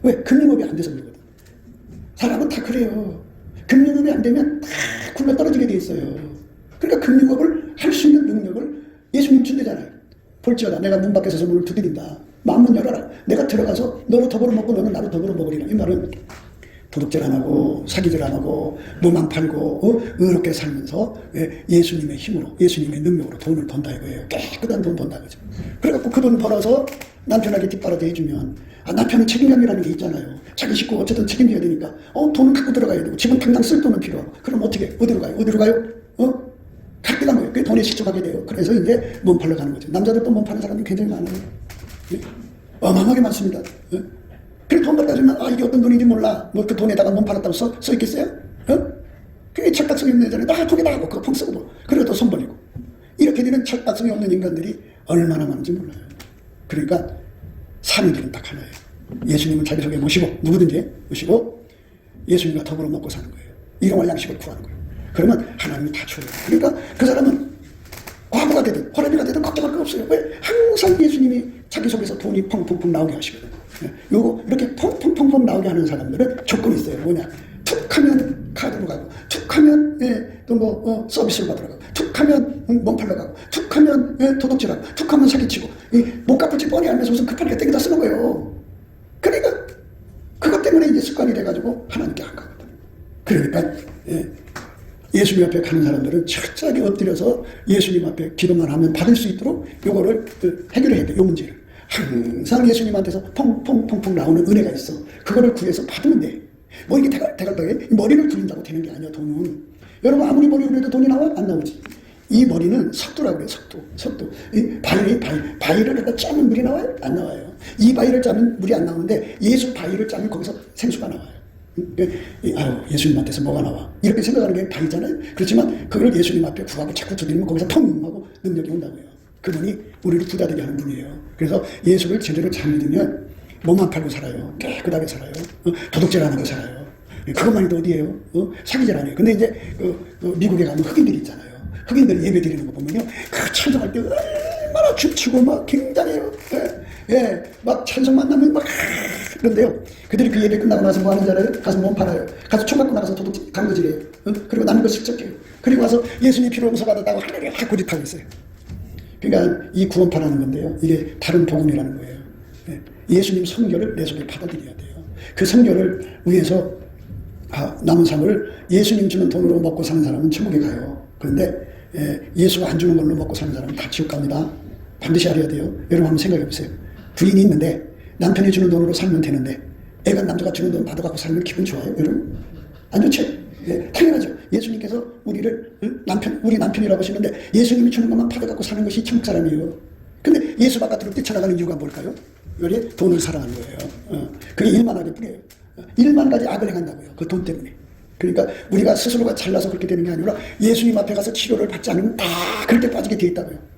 왜? 금융업이 안 돼서 그러거든. 사람은 다 그래요. 금융업이 안 되면 다 굴러 떨어지게 돼 있어요. 그러니까 금융업을 할 수 있는 능력을 예수님 준대잖아요. 볼지어다 내가 문 밖에 서서 문을 두드린다. 마음문 열어라. 내가 들어가서 너로 더불어 먹고 너는 나로 더불어 먹으리라. 이 말은 도둑질 안 하고 사기질 안 하고 몸 안 팔고 의롭게 살면서 예수님의 힘으로 예수님의 능력으로 돈을 번다 이거예요. 깨끗한 돈 번다 그죠. 그래갖고 그 돈 벌어서 남편에게 뒷바라지 해주면 남편은 책임감이라는 게 있잖아요. 자기 식구 어쨌든 책임져야 되니까 돈은 갖고 들어가야 되고 지금 당장 쓸 돈은 필요하고 그럼 어떻게 어디로 가요? 어디로 가요? 갈 데가 뭐예요? 그 돈에 실족하게 돼요. 그래서 이제 몸 팔러 가는 거죠. 남자들도 몸 파는 사람이 굉장히 많아요. 어마어마하게 많습니다. 그래 돈 갖다 주면 이게 어떤 돈인지 몰라. 뭐 그 돈에다가 몸 팔았다고 써 있겠어요? 그게 철딱성이 없는 여자는 돈에다 하고 그거 펑 쓰고 뭐. 그리고 또 손 벌리고. 이렇게 되는 철딱성이 없는 인간들이 얼마나 많은지 몰라요. 그러니까 사는 길은 딱 하나예요. 예수님은 자기 속에 모시고 누구든지 모시고 예수님과 더불어 먹고 사는 거예요. 일용할 양식을 구하는 거예요. 그러면 하나님이 다 줘요. 그러니까 그 사람은 과부가 되든 호랑이가 되든 걱정할 거 없어요. 왜? 항상 예수님이 자기 속에서 돈이 펑펑펑 나오게 하시거든요. 요거 이렇게 펑펑펑펑 나오게 하는 사람들은 조건이 있어요. 뭐냐? 툭 하면 카드로 가고, 툭 하면 또 뭐 서비스로 받으러 가고, 툭 하면 몸 팔러 가고, 툭 하면 도둑질하고, 툭 하면 사기치고, 못 갚을지 뻔히 알면서 무슨 급하게 땡기다 쓰는 거예요. 그러니까 그것 때문에 이제 습관이 돼가지고 하나님께 안 가거든. 그러니까 예수님 앞에 가는 사람들은 철저하게 엎드려서 예수님 앞에 기도만 하면 받을 수 있도록 요거를 해결해야 돼. 요 문제를. 항상 예수님한테서 펑펑펑펑 나오는 은혜가 있어. 그거를 구해서 받으면 돼. 뭐 이게 대갈박에 머리를 굴린다고 되는 게 아니야. 돈은. 여러분 아무리 머리를 굴려도 돈이 나와? 안 나오지. 이 머리는 석도라고 그래요. 석도. 이 바위를 갖다 짜면 물이 나와요? 안 나와요. 이 바위를 짜면 물이 안 나오는데 예수 바위를 짜면 거기서 생수가 나와요. 예수님 앞에서 뭐가 나와? 이렇게 생각하는 게 바위잖아요. 그렇지만 그걸 예수님 앞에 구하고 자꾸 두드리면 거기서 텅 하고 능력이 온다고요. 그분이 우리를 부자되게 하는 분이에요. 그래서 예수를 제대로 잘 믿으면 몸만 팔고 살아요. 깨끗하게 살아요. 도둑질 안 하고 살아요. 그것만 해도 어디예요? 사기질 아니에요. 근데 이제 미국에 가면 흑인들이 있잖아요. 흑인들 예배 드리는 거 보면요, 그 찬송할 때 얼마나 춤추고 막 굉장해요. 막 찬송만 나면 막 그런데요, 그들이 그 예배 끝나고 나서 뭐 하는 줄 알아요? 가서 몸 팔아요. 가서 총 맞고 나가서 도둑 강도질해요. 그리고 남은 거 슬쩍해요. 그리고 와서 예수님 피로 용서받았다고 하늘에 확 고집하고 있어요. 그러니까 이 구원파라는 건데요, 이게 다른 복음이라는 거예요. 예수님 성결을 내 속에 받아들여야 돼요. 그 성결을 위해서 남은 삶을 예수님 주는 돈으로 먹고 사는 사람은 천국에 가요. 그런데 예수가 안 주는 걸로 먹고 사는 사람은 다 지옥 갑니다. 반드시 알아야 돼요. 여러분 한번 생각해 보세요. 부인이 있는데 남편이 주는 돈으로 살면 되는데 애가 남자가 주는 돈 받아갖고 살면 기분 좋아요? 여러분? 안 좋죠? 당연하죠. 예수님께서 우리를 우리 남편이라고 하시는데 예수님이 주는 것만 받아갖고 사는 것이 천국 사람이에요. 근데 예수 바깥으로 뛰쳐나가는 이유가 뭘까요? 이게 돈을 사랑하는 거예요. 그게 일만 하게 뿐이에요. 일만 가지 악을 행한다고요. 그 돈 때문에. 그러니까 우리가 스스로가 잘나서 그렇게 되는 게 아니라 예수님 앞에 가서 치료를 받지 않으면 다 그렇게 빠지게 돼 있다고요.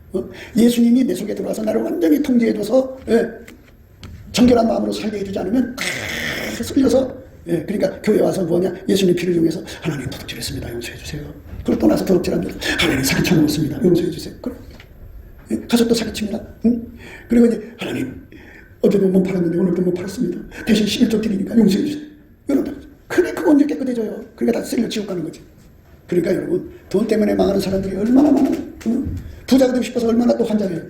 예수님이 내 속에 들어와서 나를 완전히 통제해줘서 정결한 마음으로 살게 해주지 않으면 다 쓸려서 그러니까 교회 와서 뭐냐, 예수님 피를 이용해서 하나님 도둑질했습니다, 용서해주세요. 그리고 또 나서 도둑질합니다. 하나님 사기쳐 먹었습니다, 용서해주세요. 가서 또 사기칩니다. 그리고 이제 하나님 어제도 못 팔았는데 오늘도 못 팔았습니다. 대신 11조 드리니까 용서해주세요. 이런다. 그러니까 그거 언제 깨끗해져요? 그러니까 다 쓸려 지옥 가는 거지. 그러니까 여러분, 돈 때문에 망하는 사람들이 얼마나 많아요. 부자가 되고 싶어서 얼마나 또 환장해요.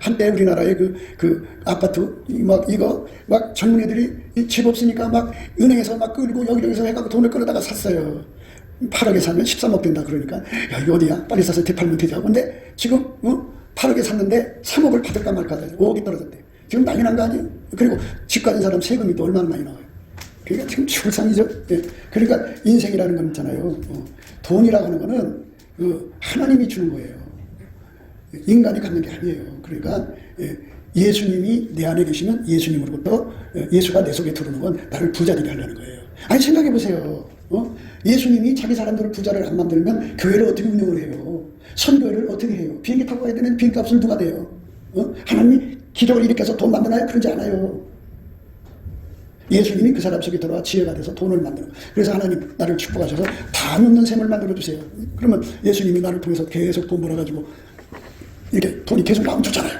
한때 우리나라의 그 아파트 막 젊은 애들이 집 없으니까 막 은행에서 막 끌고 여기저기서 해갖고 돈을 끌어다가 샀어요. 8억에 사면 13억 된다 그러니까 야 이거 어디야? 빨리 사서 되팔면 되지 하고. 근데 지금 8억에 샀는데 3억을 받을까 말까 하다 5억이 떨어졌대. 지금 난리 난 거 아니에요? 그리고 집 가진 사람 세금이 또 얼마나 많이 나와요. 그러니까 지금 출산이죠. 그러니까 인생이라는 건 있잖아요. 돈이라고 하는 거는 하나님이 주는 거예요. 인간이 갖는 게 아니에요. 그러니까 예수님이 내 안에 계시면 예수님으로부터 예수가 내 속에 들어오는 건 나를 부자되게 하려는 거예요. 아니 생각해 보세요. 예수님이 자기 사람들을 부자를 안 만들면 교회를 어떻게 운영을 해요? 선교를 어떻게 해요? 비행기 타고 가야 되는 비행기 값은 누가 돼요? 하나님이 기적을 일으켜서 돈 만드나요? 그러지 않아요. 예수님이 그 사람 속에 들어와 지혜가 돼서 돈을 만드는 거예요. 그래서 하나님 나를 축복하셔서 다 놓는 셈을 만들어주세요. 그러면 예수님이 나를 통해서 계속 돈 벌어가지고 이렇게 돈이 계속 나오면 좋잖아요.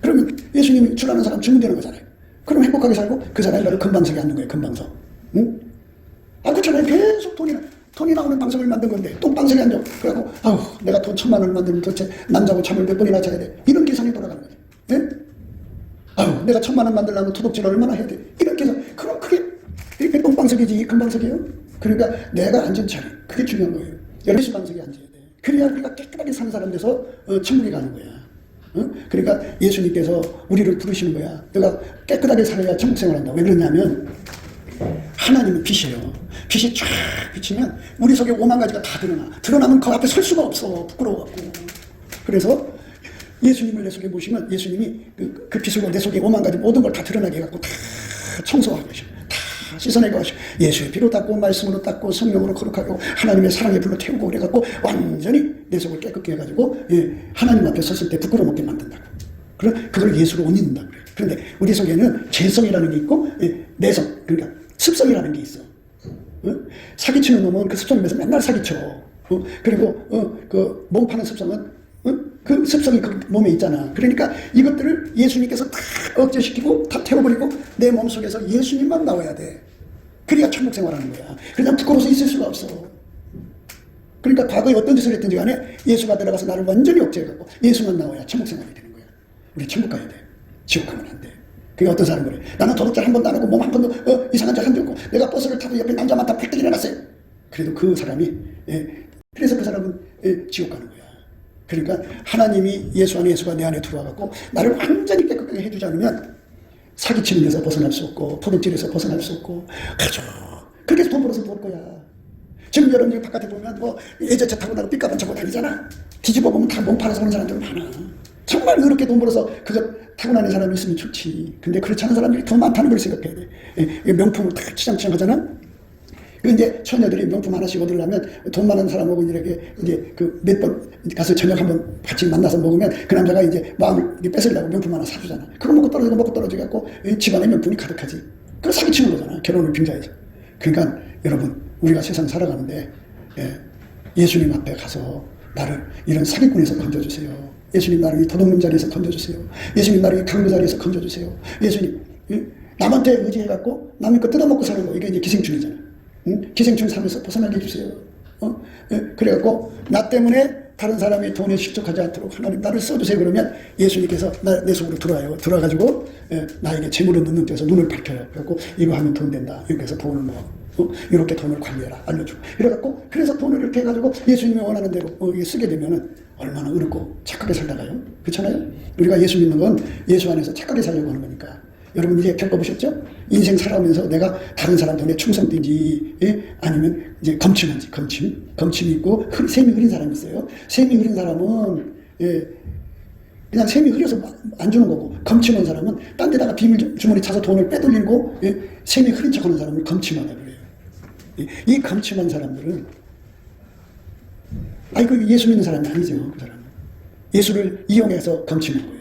그러면 예수님이 주라는 사람 주면 되는 거잖아요. 그럼 행복하게 살고 그 사람이 나를 금방석에 앉는 거예요. 금방석. 응? 그렇잖아요. 계속 돈이 나오는 방석을 만든 건데 똥방석에 앉아. 그래갖고 아우 내가 돈 1,000만 원을 만들면 도대체 남자고 잠을 몇 번이나 자야 돼. 이런 계산이 돌아가는 거죠. 네? 아유 내가 1,000만 원 만들려면 도둑질 얼마나 해야 돼. 이렇게 해서 그럼 그게 똥방석이지 금방석이에요. 그러니까 내가 앉은 자리 그게 중요한 거예요. 예수 방석에 앉아야 돼. 그래야 우리가 깨끗하게 사는 사람 돼서 천국에 가는 거야. 그러니까 예수님께서 우리를 부르시는 거야. 내가 깨끗하게 살아야 천국 생활한다. 왜 그러냐면 하나님은 빛이에요. 빛이 쫙 비치면 우리 속에 5만 가지가 다 드러나면 그 앞에 설 수가 없어. 부끄러워갖고. 그래서 예수님을 내 속에 모시면 예수님이 그 빛으로 내 속에 5만 가지 모든 걸 다 드러나게 해갖고 다 청소하고 계셔. 다 씻어내고 하셔. 예수의 피로 닦고 말씀으로 닦고 성령으로 거룩하고 하나님의 사랑의 불로 태우고 그래갖고 완전히 내 속을 깨끗게 해가지고 하나님 앞에 섰을 때 부끄러워먹게 만든다고. 그걸 예수로 옷 입는다고 그래요. 그런데 우리 속에는 죄성이라는 게 있고 내성, 그러니까 습성이라는 게 있어. 사기치는 놈은 그 습성에서 맨날 사기쳐. 그리고 그 몸 파는 습성은 그 습성이 그 몸에 있잖아. 그러니까 이것들을 예수님께서 다 억제시키고 다 태워버리고 내 몸속에서 예수님만 나와야 돼. 그래야 천국 생활하는 거야. 그냥 부끄러워서 있을 수가 없어. 그러니까 과거에 어떤 짓을 했든지 간에 예수가 들어가서 나를 완전히 억제해갖고 예수만 나와야 천국 생활이 되는 거야. 우리 천국 가야 돼. 지옥 가면 안 돼. 그게 어떤 사람 그래. 나는 도둑질 한 번도 안 하고 몸 한 번도 이상한 짓 한 적 없고 내가 버스를 타도 옆에 남자만 다 펄떡 일어났어요. 그래도 그 사람이 그래서 그 사람은 지옥 가는 거야. 그러니까 하나님이 예수가 내 안에 들어와갖고 나를 완전히 깨끗하게 해주지 않으면 사기치는 데서 벗어날 수 없고 도둑질에서 벗어날 수 없고 그렇죠. 그렇게 돈 벌어서 볼 거야. 지금 여러분들 바깥에 보면 예전차 타고 나고 삐까번 차고 다니잖아. 뒤집어 보면 다 몸 팔아서 오는 사람들 많아. 정말 그렇게 돈 벌어서 그거 타고 다니는 사람이 있으면 좋지. 근데 그렇지 않은 사람들이 더 많다는 걸 생각해야 돼. 명품을 다 치장치장 하잖아. 그 이제 처녀들이 명품 하나씩 얻으려면 돈 많은 사람하고 이렇게 이제 그 몇 번 가서 저녁 한번 같이 만나서 먹으면 그 남자가 이제 마음을 뺏으려고 명품 하나 사주잖아. 그거 먹고 떨어지고 갖고 집안에 명품이 가득하지. 그거 사기치는 거잖아. 결혼을 빙자해서. 그러니까 여러분, 우리가 세상 살아가는데 예수님 앞에 가서 나를 이런 사기꾼에서 건져주세요. 예수님 나를 이 도둑놈 자리에서 건져주세요. 예수님 나를 이 강도 자리에서 건져주세요. 예수님, 남한테 의지해갖고 남의 거 뜯어먹고 사는 거, 이게 이제 기생충이잖아. 기생충 삶에서 벗어나게 해주세요. 그래갖고 나 때문에 다른 사람이 돈에 실족하지 않도록 하나님 나를 써주세요. 그러면 예수님께서 내 속으로 들어와요. 들어와가지고 나에게 재물을 넣는 데서 눈을 밝혀요. 그래갖고 이거 하면 돈 된다. 이렇게 해서 돈을 모아. 이렇게 돈을 관리해라. 알려주고. 이래갖고 그래서 돈을 이렇게 해가지고 예수님이 원하는 대로 쓰게 되면은 얼마나 어렵고 착하게 살다가요. 그렇잖아요. 우리가 예수 믿는 건 예수 안에서 착하게 살려고 하는 거니까. 여러분 이제 겪어보셨죠? 인생 살아오면서 내가 다른 사람 돈에 충성된지 아니면 이제 검침한지 검침이 있고 셈이 흐린 사람이 있어요. 셈이 흐린 사람은 그냥 셈이 흐려서 안 주는 거고, 검침한 사람은 딴 데다가 비밀 주머니 차서 돈을 빼돌리고 셈이 흐린 척하는 사람을 검침하다 그래요. 이 검침한 사람들은 그 예수 믿는 사람이 아니죠. 그 사람은 예수를 이용해서 검침한 거예요.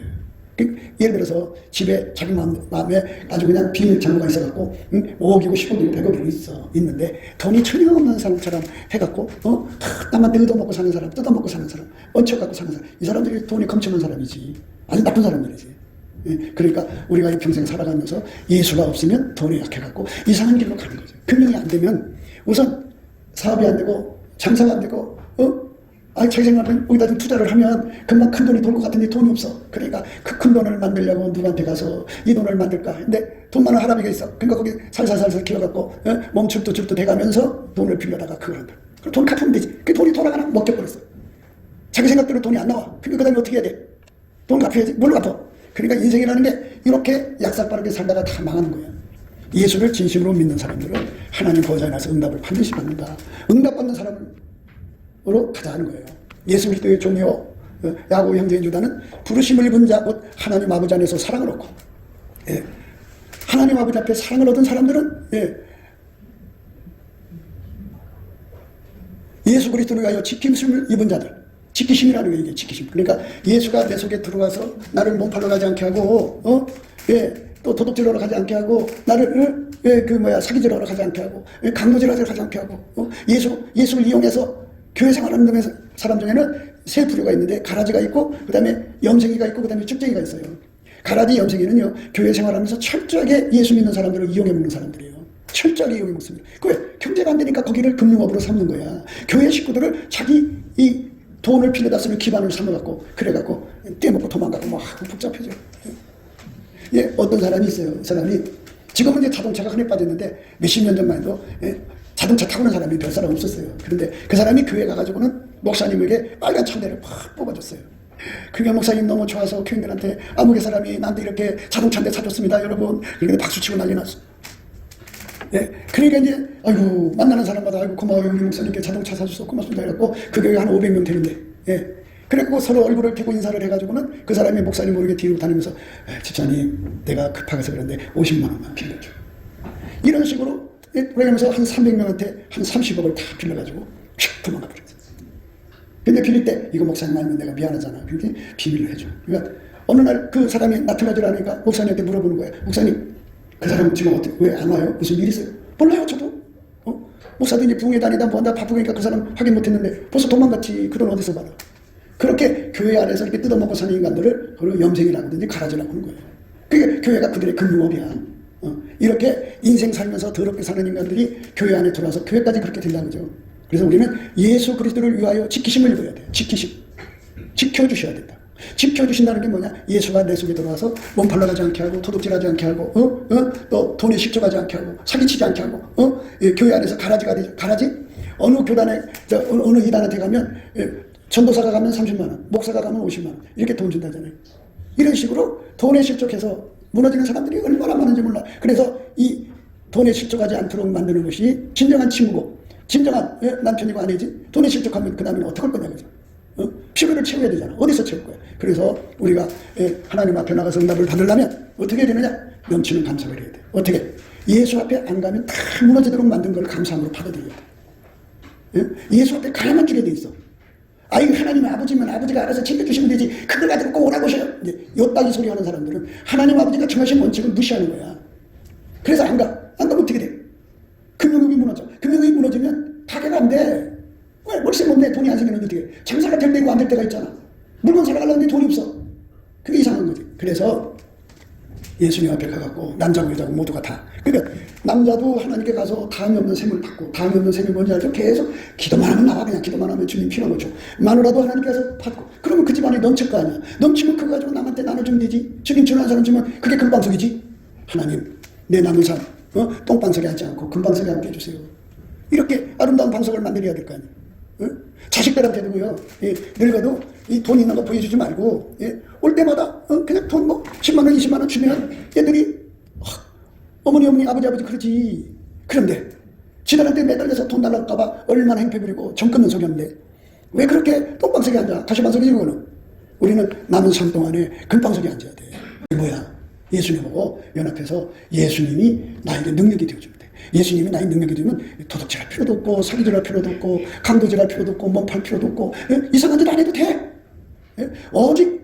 예를 들어서 집에 자기 마음에 아주 그냥 비밀 장부가 있어갖고 5억이고 10억이고 100억이고 있는데 돈이 전혀 없는 사람처럼 해갖고 남한테 얻어먹고 사는 사람, 뜯어먹고 사는 사람, 얹혀갖고 사는 사람, 이 사람들이 돈이 검침한 사람이지. 아주 나쁜 사람들이지. 그러니까 우리가 이 평생 살아가면서 예수가 없으면 돈이 약해갖고 이상한 길로 가는 거죠. 금융이 안 되면 우선 사업이 안 되고 장사가 안 되고 자기 생각은 거기다 좀 투자를 하면 금방 큰 돈이 돌 것 같은데 돈이 없어. 그러니까 그 큰 돈을 만들려고 누구한테 가서 이 돈을 만들까. 근데 돈 많은 할아버지가 있어. 그러니까 거기 살살살살 키워갖고 몸집도 돼가면서 돈을 빌려다가 그걸 한다. 그럼 돈 갚으면 되지. 그 돈이 돌아가나 먹혀버렸어. 자기 생각대로 돈이 안 나와. 그러니까 그 다음에 어떻게 해야 돼? 돈 갚아야지. 뭘로 갚아? 그러니까 인생이라는 게 이렇게 약삭빠르게 살다가 다 망하는 거야. 예수를 진심으로 믿는 사람들은 하나님 보좌에 나서 응답을 반드시 받는다. 응답받는 사람으로 가자 하는 거예요. 예수 그리스도의 종이요 야곱 형제인 유다는 부르심을 입은 자 곧 하나님 아버지 안에서 사랑을 얻고 하나님 아버지 앞에 사랑을 얻은 사람들은 예수 그리스도를 위하여 지킴심을 입은 자들, 지키심이라는 게 이게 지키심. 그러니까 예수가 내 속에 들어와서 나를 몸팔러 가지 않게 하고 또 도둑질하러 가지 않게 하고 나를 사기질하러 가지 않게 하고 강도질하러 가지 않게 하고 예수를 이용해서 교회 생활하는 사람 중에는 세 부류가 있는데 가라지가 있고 그 다음에 염색이가 있고 그 다음에 쭉쟁이가 있어요. 가라지 염색이는요 교회 생활하면서 철저하게 예수 믿는 사람들을 이용해 먹는 사람들이에요. 철저하게 이용해 먹습니다. 왜? 경제가 안 되니까 거기를 금융업으로 삼는 거야. 교회 식구들을 자기 이 돈을 빌려다 쓰는 기반으로 삼아갖고 그래갖고 떼먹고 도망가고 막 복잡해져요. 어떤 사람이 있어요. 이 사람이 지금은 이제 자동차가 흔해 빠졌는데 몇십 년 전만 해도 자동차 타고는 사람이 별 사람 없었어요. 그런데 그 사람이 교회 가가지고는 목사님에게 빨간 천대를 팍 뽑아줬어요. 그게 목사님 너무 좋아서 교인들한테 아무개 사람이 나한테 이렇게 자동차 한 대 사줬습니다 여러분. 그런데 박수치고 난리 났어. 그러니까 이제 아이고 만나는 사람마다 아이고 고마워요 우리 목사님께 자동차 사줘서 고맙습니다 이랬고 그 교회 한 500명 되는데 그래갖고 서로 얼굴을 펴고 인사를 해가지고는 그 사람이 목사님 모르게 뒤로 다니면서 집사님 내가 급하게서 그런데 50만 원만 빌려줘. 이런 식으로 그러면서 한 300명한테 한 30억을 다 빌려가지고 휙 도망가 버렸어. 근데 빌릴 때 이거 목사님 아니면 내가 미안하잖아. 그렇게 비밀로 해줘. 그러니까 어느 날 그 사람이 나타나질 않으니까 목사님한테 물어보는 거야. 목사님 그 사람 지금 왜 안 와요? 무슨 일 있어요? 몰라요 저도. 목사도 이제 부흥회 다니다 뭐한다 바쁘니까 그 사람 확인 못했는데 벌써 도망갔지. 그 돈 어디서 받아? 그렇게 교회 안에서 이렇게 뜯어먹고 사는 인간들을 그걸 염색이라고 하든지 가라지라고 하는 거예요. 그게 교회가 그들의 금융업이야. 이렇게 인생 살면서 더럽게 사는 인간들이 교회 안에 들어와서 교회까지 그렇게 된다는 거죠. 그래서 우리는 예수 그리스도를 위하여 지키심을 입어야 돼요. 지키심. 지켜주셔야 된다. 지켜주신다는 게 뭐냐? 예수가 내 속에 들어와서 몸팔러 가지 않게 하고 도둑질하지 않게 하고 또 돈에 실족하지 않게 하고 사기치지 않게 하고 교회 안에서 가라지가 되죠. 가라지? 어느 교단에 어느 이단한테 가면 전도사가 가면 30만 원, 목사가 가면 50만 원 이렇게 돈 준다잖아요. 이런 식으로 돈에 실족해서 무너지는 사람들이 얼마나 많은지 몰라. 그래서 이 돈에 실족하지 않도록 만드는 것이 진정한 친구고 진정한 남편이고 아내지. 돈에 실족하면 그 다음에는 어떻게 할 거냐 그죠. 필요를 채워야 되잖아. 어디서 채울 거야. 그래서 우리가 하나님 앞에 나가서 응답을 받으려면 어떻게 해야 되느냐. 넘치는 감사를 해야 돼. 어떻게? 예수 앞에 안 가면 다 무너지도록 만든 걸 감사함으로 받아들여야 돼. 예수 앞에 가야만 주게 돼 있어. 아이 하나님 아버지면 아버지가 알아서 챙겨주시면 되지 그걸 가지고 꼭 오라고 하셔요. 요따기 소리 하는 사람들은 하나님 아버지가 정하신 원칙을 무시하는 거야. 그래서 안 가면 어떻게 돼? 금융업이 되고 안 될 때가 있잖아. 물건 사려가려는데 돈이 없어. 그게 이상한 거지. 그래서 예수님 앞에 가갖고 남자고 여자고 모두가 다, 그러니까 남자도 하나님께 가서 다음이 없는 셈을 받고, 다음이 없는 셈이 뭔지 알죠? 계속 기도만 하면 나와. 그냥 기도만 하면 주님 필요한 거죠. 마누라도 하나님께서 받고, 그러면 그 집안에 넘칠 거 아니야. 넘치면 그거 가지고 남한테 나눠주면 되지. 주님 주는 사람 주면 그게 금방석이지. 하나님 내 남은 삶 똥방석에 앉지 않고 금방석에 앉게 해주세요. 이렇게 아름다운 방석을 만들어야 될 거 아니에요. 자식들한테도요, 늙어도 이 돈 있는 거 보여주지 말고, 올 때마다 그냥 돈 뭐 10만 원 20만 원 주면 얘들이 어머니 아버지 그러지. 그런데 지들한테 매달려서 돈 달랄까봐 얼마나 행패 부리고 정 끊는 소리 하는데 왜 그렇게 똥방석에 앉아? 가시방석이지 그거는. 우리는 남은 삶 동안에 금방석에 앉아야 돼. 이게 뭐야? 예수님 보고 연합해서 예수님이 나에게 능력이 되어주면 돼. 예수님이 나의 능력이 되면 도둑질할 필요도 없고, 사기질할 필요도 없고, 강도질할 필요도 없고, 몸팔 필요도 없고, 이상한 짓 안 해도 돼. 오직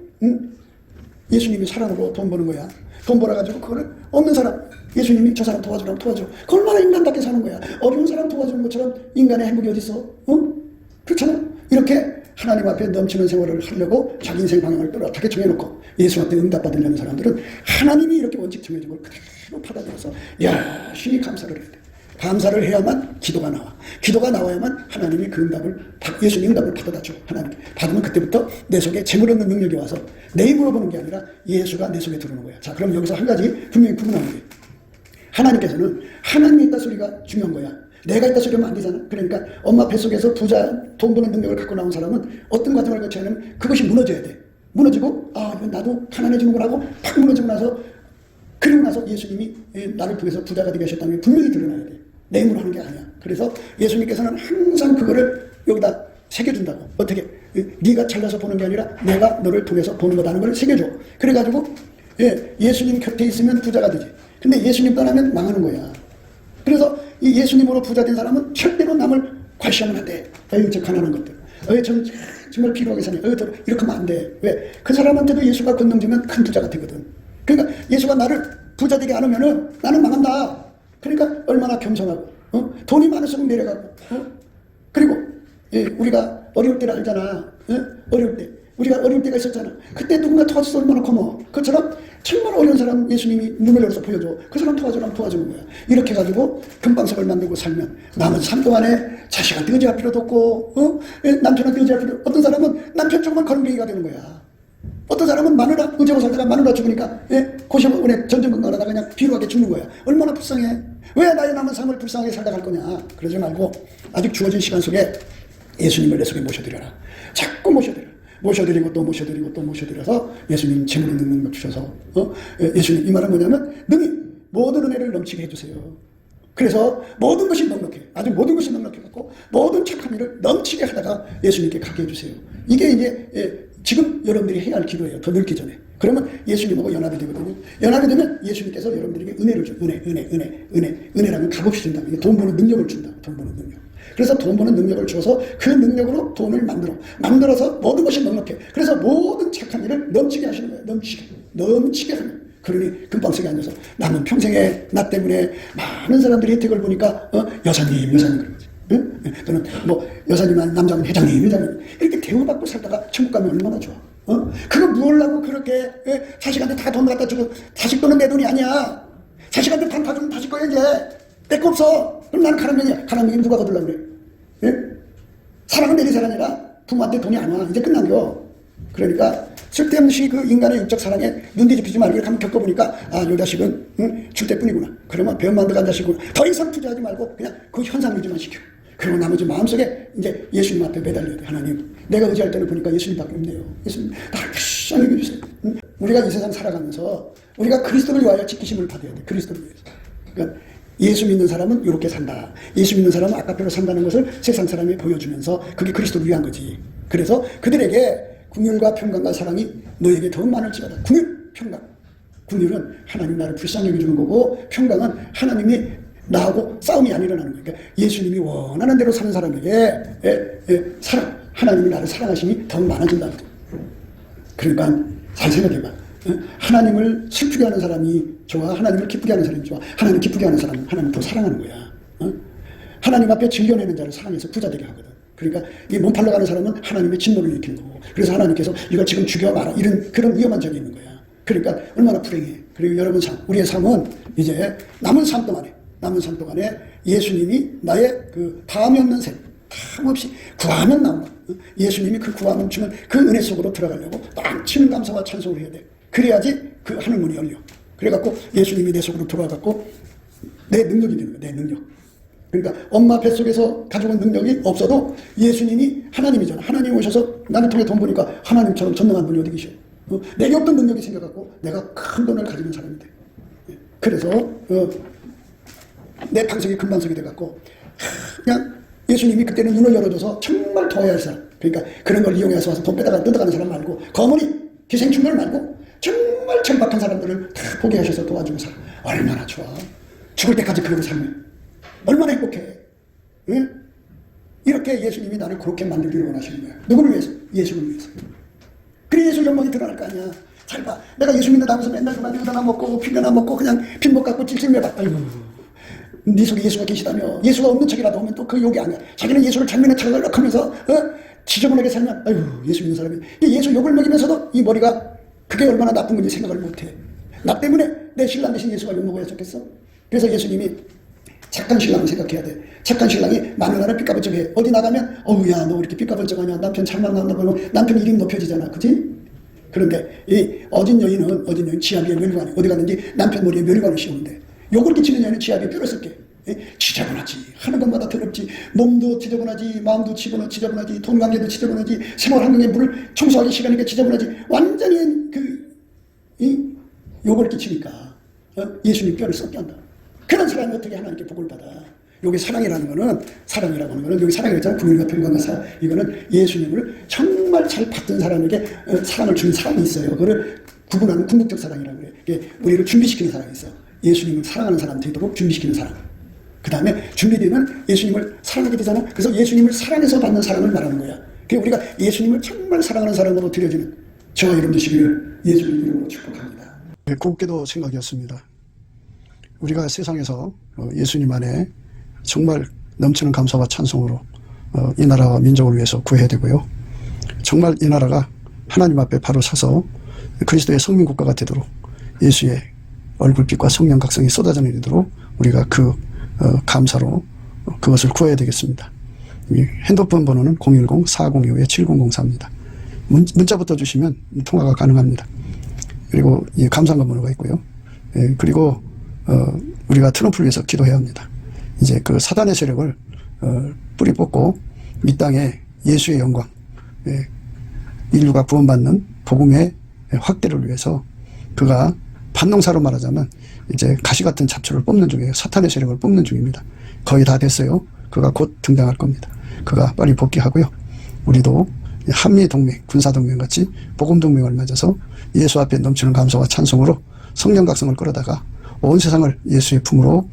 예수님이 사랑으로 돈 버는 거야. 돈 벌어가지고 그거를 없는 사람, 예수님이 저 사람 도와주라고 도와줘. 그 얼마나 인간답게 사는 거야. 어려운 사람 도와주는 것처럼 인간의 행복이 어디 있어? 그렇잖아. 이렇게 하나님 앞에 넘치는 생활을 하려고 자기 인생 방향을 뚜렷하게 정해놓고 예수한테 응답받으려는 사람들은 하나님이 이렇게 원칙 정해준 걸 그대로 받아들여서 열심히 감사를 해야 돼. 감사를 해야만 기도가 나와. 기도가 나와야만 하나님이 그 응답을, 예수님 응답을 받아다줘. 하나님께 받으면 그때부터 내 속에 재물 없는 능력이 와서 내 힘으로 보는 게 아니라 예수가 내 속에 들어오는 거야. 자, 그럼 여기서 한 가지 분명히 구분하는 게, 하나님께서는 하나님이 있다 소리가 중요한 거야. 내가 있다 소리 하면 안 되잖아. 그러니까 엄마 뱃속에서 부자, 돈 버는 능력을 갖고 나온 사람은 어떤 과정을 거쳐야 하면 그것이 무너져야 돼. 무너지고, 이건 나도 가난해지는구나 하고 팍 무너지고 나서, 그리고 나서 예수님이 나를 통해서 부자가 되게 하셨다는 게 분명히 드러나야 돼. 내 힘으로 하는 게 아니야. 그래서 예수님께서는 항상 그거를 여기다 새겨준다고. 어떻게? 네가 잘나서 보는 게 아니라 내가 너를 통해서 보는 거다는 걸 새겨줘. 그래가지고 예수님 곁에 있으면 부자가 되지. 근데 예수님 떠나면 망하는 거야. 그래서 이 예수님으로 부자 된 사람은 절대로 남을 과시하면 안 돼. 저 가난한 것들. 저는 정말 필요하게 사냐. 이렇게 하면 안 돼. 왜? 그 사람한테도 예수가 권능 주면 큰 부자가 되거든. 그러니까 예수가 나를 부자 되게 안 하면은 나는 망한다. 그러니까 얼마나 겸손하고, 돈이 많을수록 내려가고, 그리고 우리가 어려울 때를 알잖아. 어려울 때. 우리가 어려울 때가 있었잖아. 그때 누군가 도와줘서 얼마나 고마워. 그처럼 정말 어려운 사람 예수님이 눈을 열어서 보여줘. 그 사람 도와주라면 도와주는 거야. 이렇게 해가지고 금방석을 만들고 살면 남은 삶 동안에 자식한테 의지할 필요도 없고, 남편한테 의지할 필요 없고, 어떤 사람은 남편 조금만 걸음뱅이가 되는 거야. 어떤 사람은 마누라 의지하고 살다가 마누라 죽으니까 고시원에 전전긍긍하다가 그냥 비루하게 죽는 거야. 얼마나 불쌍해. 왜 나의 남은 삶을 불쌍하게 살다 갈 거냐. 그러지 말고 아직 주어진 시간 속에 예수님을 내 속에 모셔드려라. 자꾸 모셔드려. 모셔드리고 또 모셔드리고 또 모셔드려서 예수님 재물을 능력 주셔서 예수님, 이 말은 뭐냐면 능히 모든 은혜를 넘치게 해주세요. 그래서 모든 것이 넉넉해. 아주 모든 것이 넉넉해갖고 모든 착한 일을 넘치게 하다가 예수님께 가게 해주세요. 이게 이제 지금 여러분들이 해야 할 기도예요. 더 늙기 전에. 그러면 예수님하고 연합이 되거든요. 연합이 되면 예수님께서 여러분들에게 은혜를 줘. 은혜라면 값없이 준다. 돈 버는 능력을 준다. 돈 버는 능력. 그래서 돈 버는 능력을 줘서 그 능력으로 돈을 만들어서 모든 것이 넉넉해. 그래서 모든 착한 일을 넘치게 하시는 거예요. 넘치게 하는. 그러니 금방석에 앉아서 남은 평생에 나 때문에 많은 사람들이 혜택을 보니까 여사님 그런 거지. 또는 뭐 여사님은 남자는 회장님 이렇게 대우받고 살다가 천국 가면 얼마나 좋아. 그거 무엇라고 그렇게 자식한테 다 돈 갖다 주고, 자식 돈은 내 돈이 아니야. 자식한테 다 주면 다시 거야 이제. 내 거 없어. 그럼 나는 가난명이야. 가난명이 누가 거둘라 그래? 사랑은 내리 사랑이라 부모한테 돈이 안 와. 이제 끝난겨. 그러니까 쓸데없이 그 인간의 육적 사랑에 눈 뒤집히지 말고 이렇게 한번 겪어보니까 요 자식은 줄 때뿐이구나. 그러면 배움만 들어간 자식이구나. 더 이상 투자하지 말고 그냥 그 현상 유지만 시켜. 그리고 나머지 마음속에 이제 예수님 앞에 매달려야 돼. 하나님, 내가 의지할 때는 보니까 예수님밖에 없네요. 예수님, 나를 불쌍히 여겨주세요. 우리가 이 세상 살아가면서 우리가 그리스도를 위하여 지키심을 받아야 돼. 그리스도를 위해서. 그러니까 예수 믿는 사람은 이렇게 산다. 예수 믿는 사람은 아까표로 산다는 것을 세상 사람이 보여주면서 그게 그리스도를 위한 거지. 그래서 그들에게 긍휼과 평강과 사랑이 너에게 더 많을지어다. 긍휼, 평강. 긍휼은 하나님 나를 불쌍히 여겨주는 거고, 평강은 하나님이 나하고 싸움이 안 일어나는 거예요. 그러니까 예수님이 원하는 대로 사는 사람에게 사랑, 하나님이 나를 사랑하심이 더 많아진다는 거예요. 그러니까 잘 생각해봐. 하나님을 슬프게 하는 사람이 좋아? 하나님을 기쁘게 하는 사람이 좋아? 하나님 기쁘게 하는 사람은 하나님 더 사랑하는 거야. 하나님 앞에 즐겨내는 자를 사랑해서 부자 되게 하거든. 그러니까 이 몸팔러 가는 사람은 하나님의 진노를 일으키는 거고, 그래서 하나님께서 이걸 지금 죽여봐라, 이런 그런 위험한 적이 있는 거야. 그러니까 얼마나 불행해. 그리고 여러분 삶, 우리의 삶은 이제 남은 삶 동안에 예수님이 나의 그 다함이 없는 생, 다함 없이 구하면 나오는, 예수님이 그 구하면 주는 그 은혜 속으로 들어가려고 넘치는 감사와 찬송을 해야 돼. 그래야지 그 하늘문이 열려. 그래갖고 예수님이 내 속으로 들어와갖고 내 능력이 되는 거야, 내 능력. 그러니까 엄마 뱃속에서 가져온 능력이 없어도 예수님이 하나님이잖아. 하나님 오셔서 나를 통해 돈 버니까 하나님처럼 전능한 분이 어디 계셔. 내게 없던 능력이 생겨갖고 내가 큰 돈을 가지는 사람이 돼. 그래서 내 방석이 큰 방석이 돼갖고 그냥 예수님이 그때는 눈을 열어줘서 정말 도와야 할 사람, 그러니까 그런 걸 이용해서 와서 돈 빼다가 뜯어가는 사람 말고, 거머니 기생충들 말고 정말 천박한 사람들을 다 보게 하셔서 도와주는 사람, 얼마나 좋아. 죽을 때까지 그러고 살면 얼마나 행복해. 응? 이렇게 예수님이 나를 그렇게 만들기를 원하시는 거야. 누구를 위해서? 예수를 위해서. 그래 예수 영광이 드러날 거 아니야. 잘 봐. 내가 예수 믿는다면서 맨날 그만 유다나 먹고 피면나 먹고 그냥 빈목 갖고 찔찔매봐. 아이고, 네 속에 예수가 계시다며. 예수가 없는 척이라도 오면 또 그 욕이 아니야. 자기는 예수를 잘 믿는 척을 하면서 지저분하게 살면 아이고, 예수 믿는 사람이 예수 욕을 먹이면서도 이 머리가 그게 얼마나 나쁜 건지 생각을 못해. 나 때문에 내 신랑 대신 예수가 욕 먹어야 좋겠어? 그래서 예수님이 착한 신랑을 생각해야 돼. 착한 신랑이 마누라를 삐까번쩍해. 어디 나가면 야 너 이렇게 삐까번쩍하냐, 남편 잘 만난다 그러면 남편 이름 높여지잖아, 그지? 그런데 이 어진 여인은 지하 위에 멸관이, 어디 갔는지 남편 머리에 멸관을 씌우는데, 욕을 끼치는 여인은 지하 위에 뼈를 쓸게. 지저분하지. 하는 것마다 더럽지. 몸도 지저분하지, 마음도 지저분하지, 돈 관계도 지저분하지, 생활 환경에 물을 청소하기 싫으니까 지저분하지. 완전히 욕을 끼치니까 예수님 뼈를 썩게 한다. 그런 사람이 어떻게 하나님께 복을 받아? 여기 사랑이라는 거는, 여기 사랑이 있잖아. 구원과 평강과 사랑. 이거는 예수님을 정말 잘 받던 사람에게 사랑을 주는 사랑이 있어요. 그거를 구분하는 궁극적 사랑이라고 그래. 이게 우리를 준비시키는 사랑이 있어. 예수님을 사랑하는 사람 되도록 준비시키는 사랑. 그 다음에 준비되면 예수님을 사랑하게 되잖아. 그래서 예수님을 사랑해서 받는 사랑을 말하는 거야. 그래서 우리가 예수님을 정말 사랑하는 사람으로 드려지는 저와 여러분 되시기를 예수님 이름으로 축복합니다. 곱게도 생각이었습니다. 우리가 세상에서 예수님 안에 정말 넘치는 감사와 찬송으로 이 나라와 민족을 위해서 구해야 되고요. 정말 이 나라가 하나님 앞에 바로 서서 그리스도의 성민국가가 되도록, 예수의 얼굴빛과 성령 각성이 쏟아져 내리도록 우리가 그 감사로 그것을 구해야 되겠습니다. 핸드폰 번호는 010-4025-7004입니다. 문자부터 주시면 통화가 가능합니다. 그리고 이 감사한 번호가 있고요. 그리고 우리가 트럼프를 위해서 기도해야 합니다. 이제 그 사단의 세력을 뿌리 뽑고 이 땅에 예수의 영광, 인류가 구원받는 복음의 확대를 위해서, 그가 반농사로 말하자면 이제 가시 같은 잡초를 뽑는 중이에요. 사탄의 세력을 뽑는 중입니다. 거의 다 됐어요. 그가 곧 등장할 겁니다. 그가 빨리 복귀하고요. 우리도 한미동맹, 군사동맹 같이 복음동맹을 맺어서 예수 앞에 넘치는 감사와 찬송으로 성령 각성을 끌어다가 온 세상을 예수의 품으로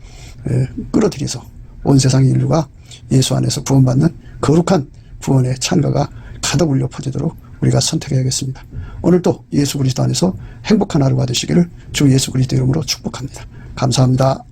끌어들여서 온 세상의 인류가 예수 안에서 구원받는 거룩한 구원의 찬가가 가득 울려 퍼지도록 우리가 선택해야겠습니다. 오늘도 예수 그리스도 안에서 행복한 하루가 되시기를 주 예수 그리스도 이름으로 축복합니다. 감사합니다.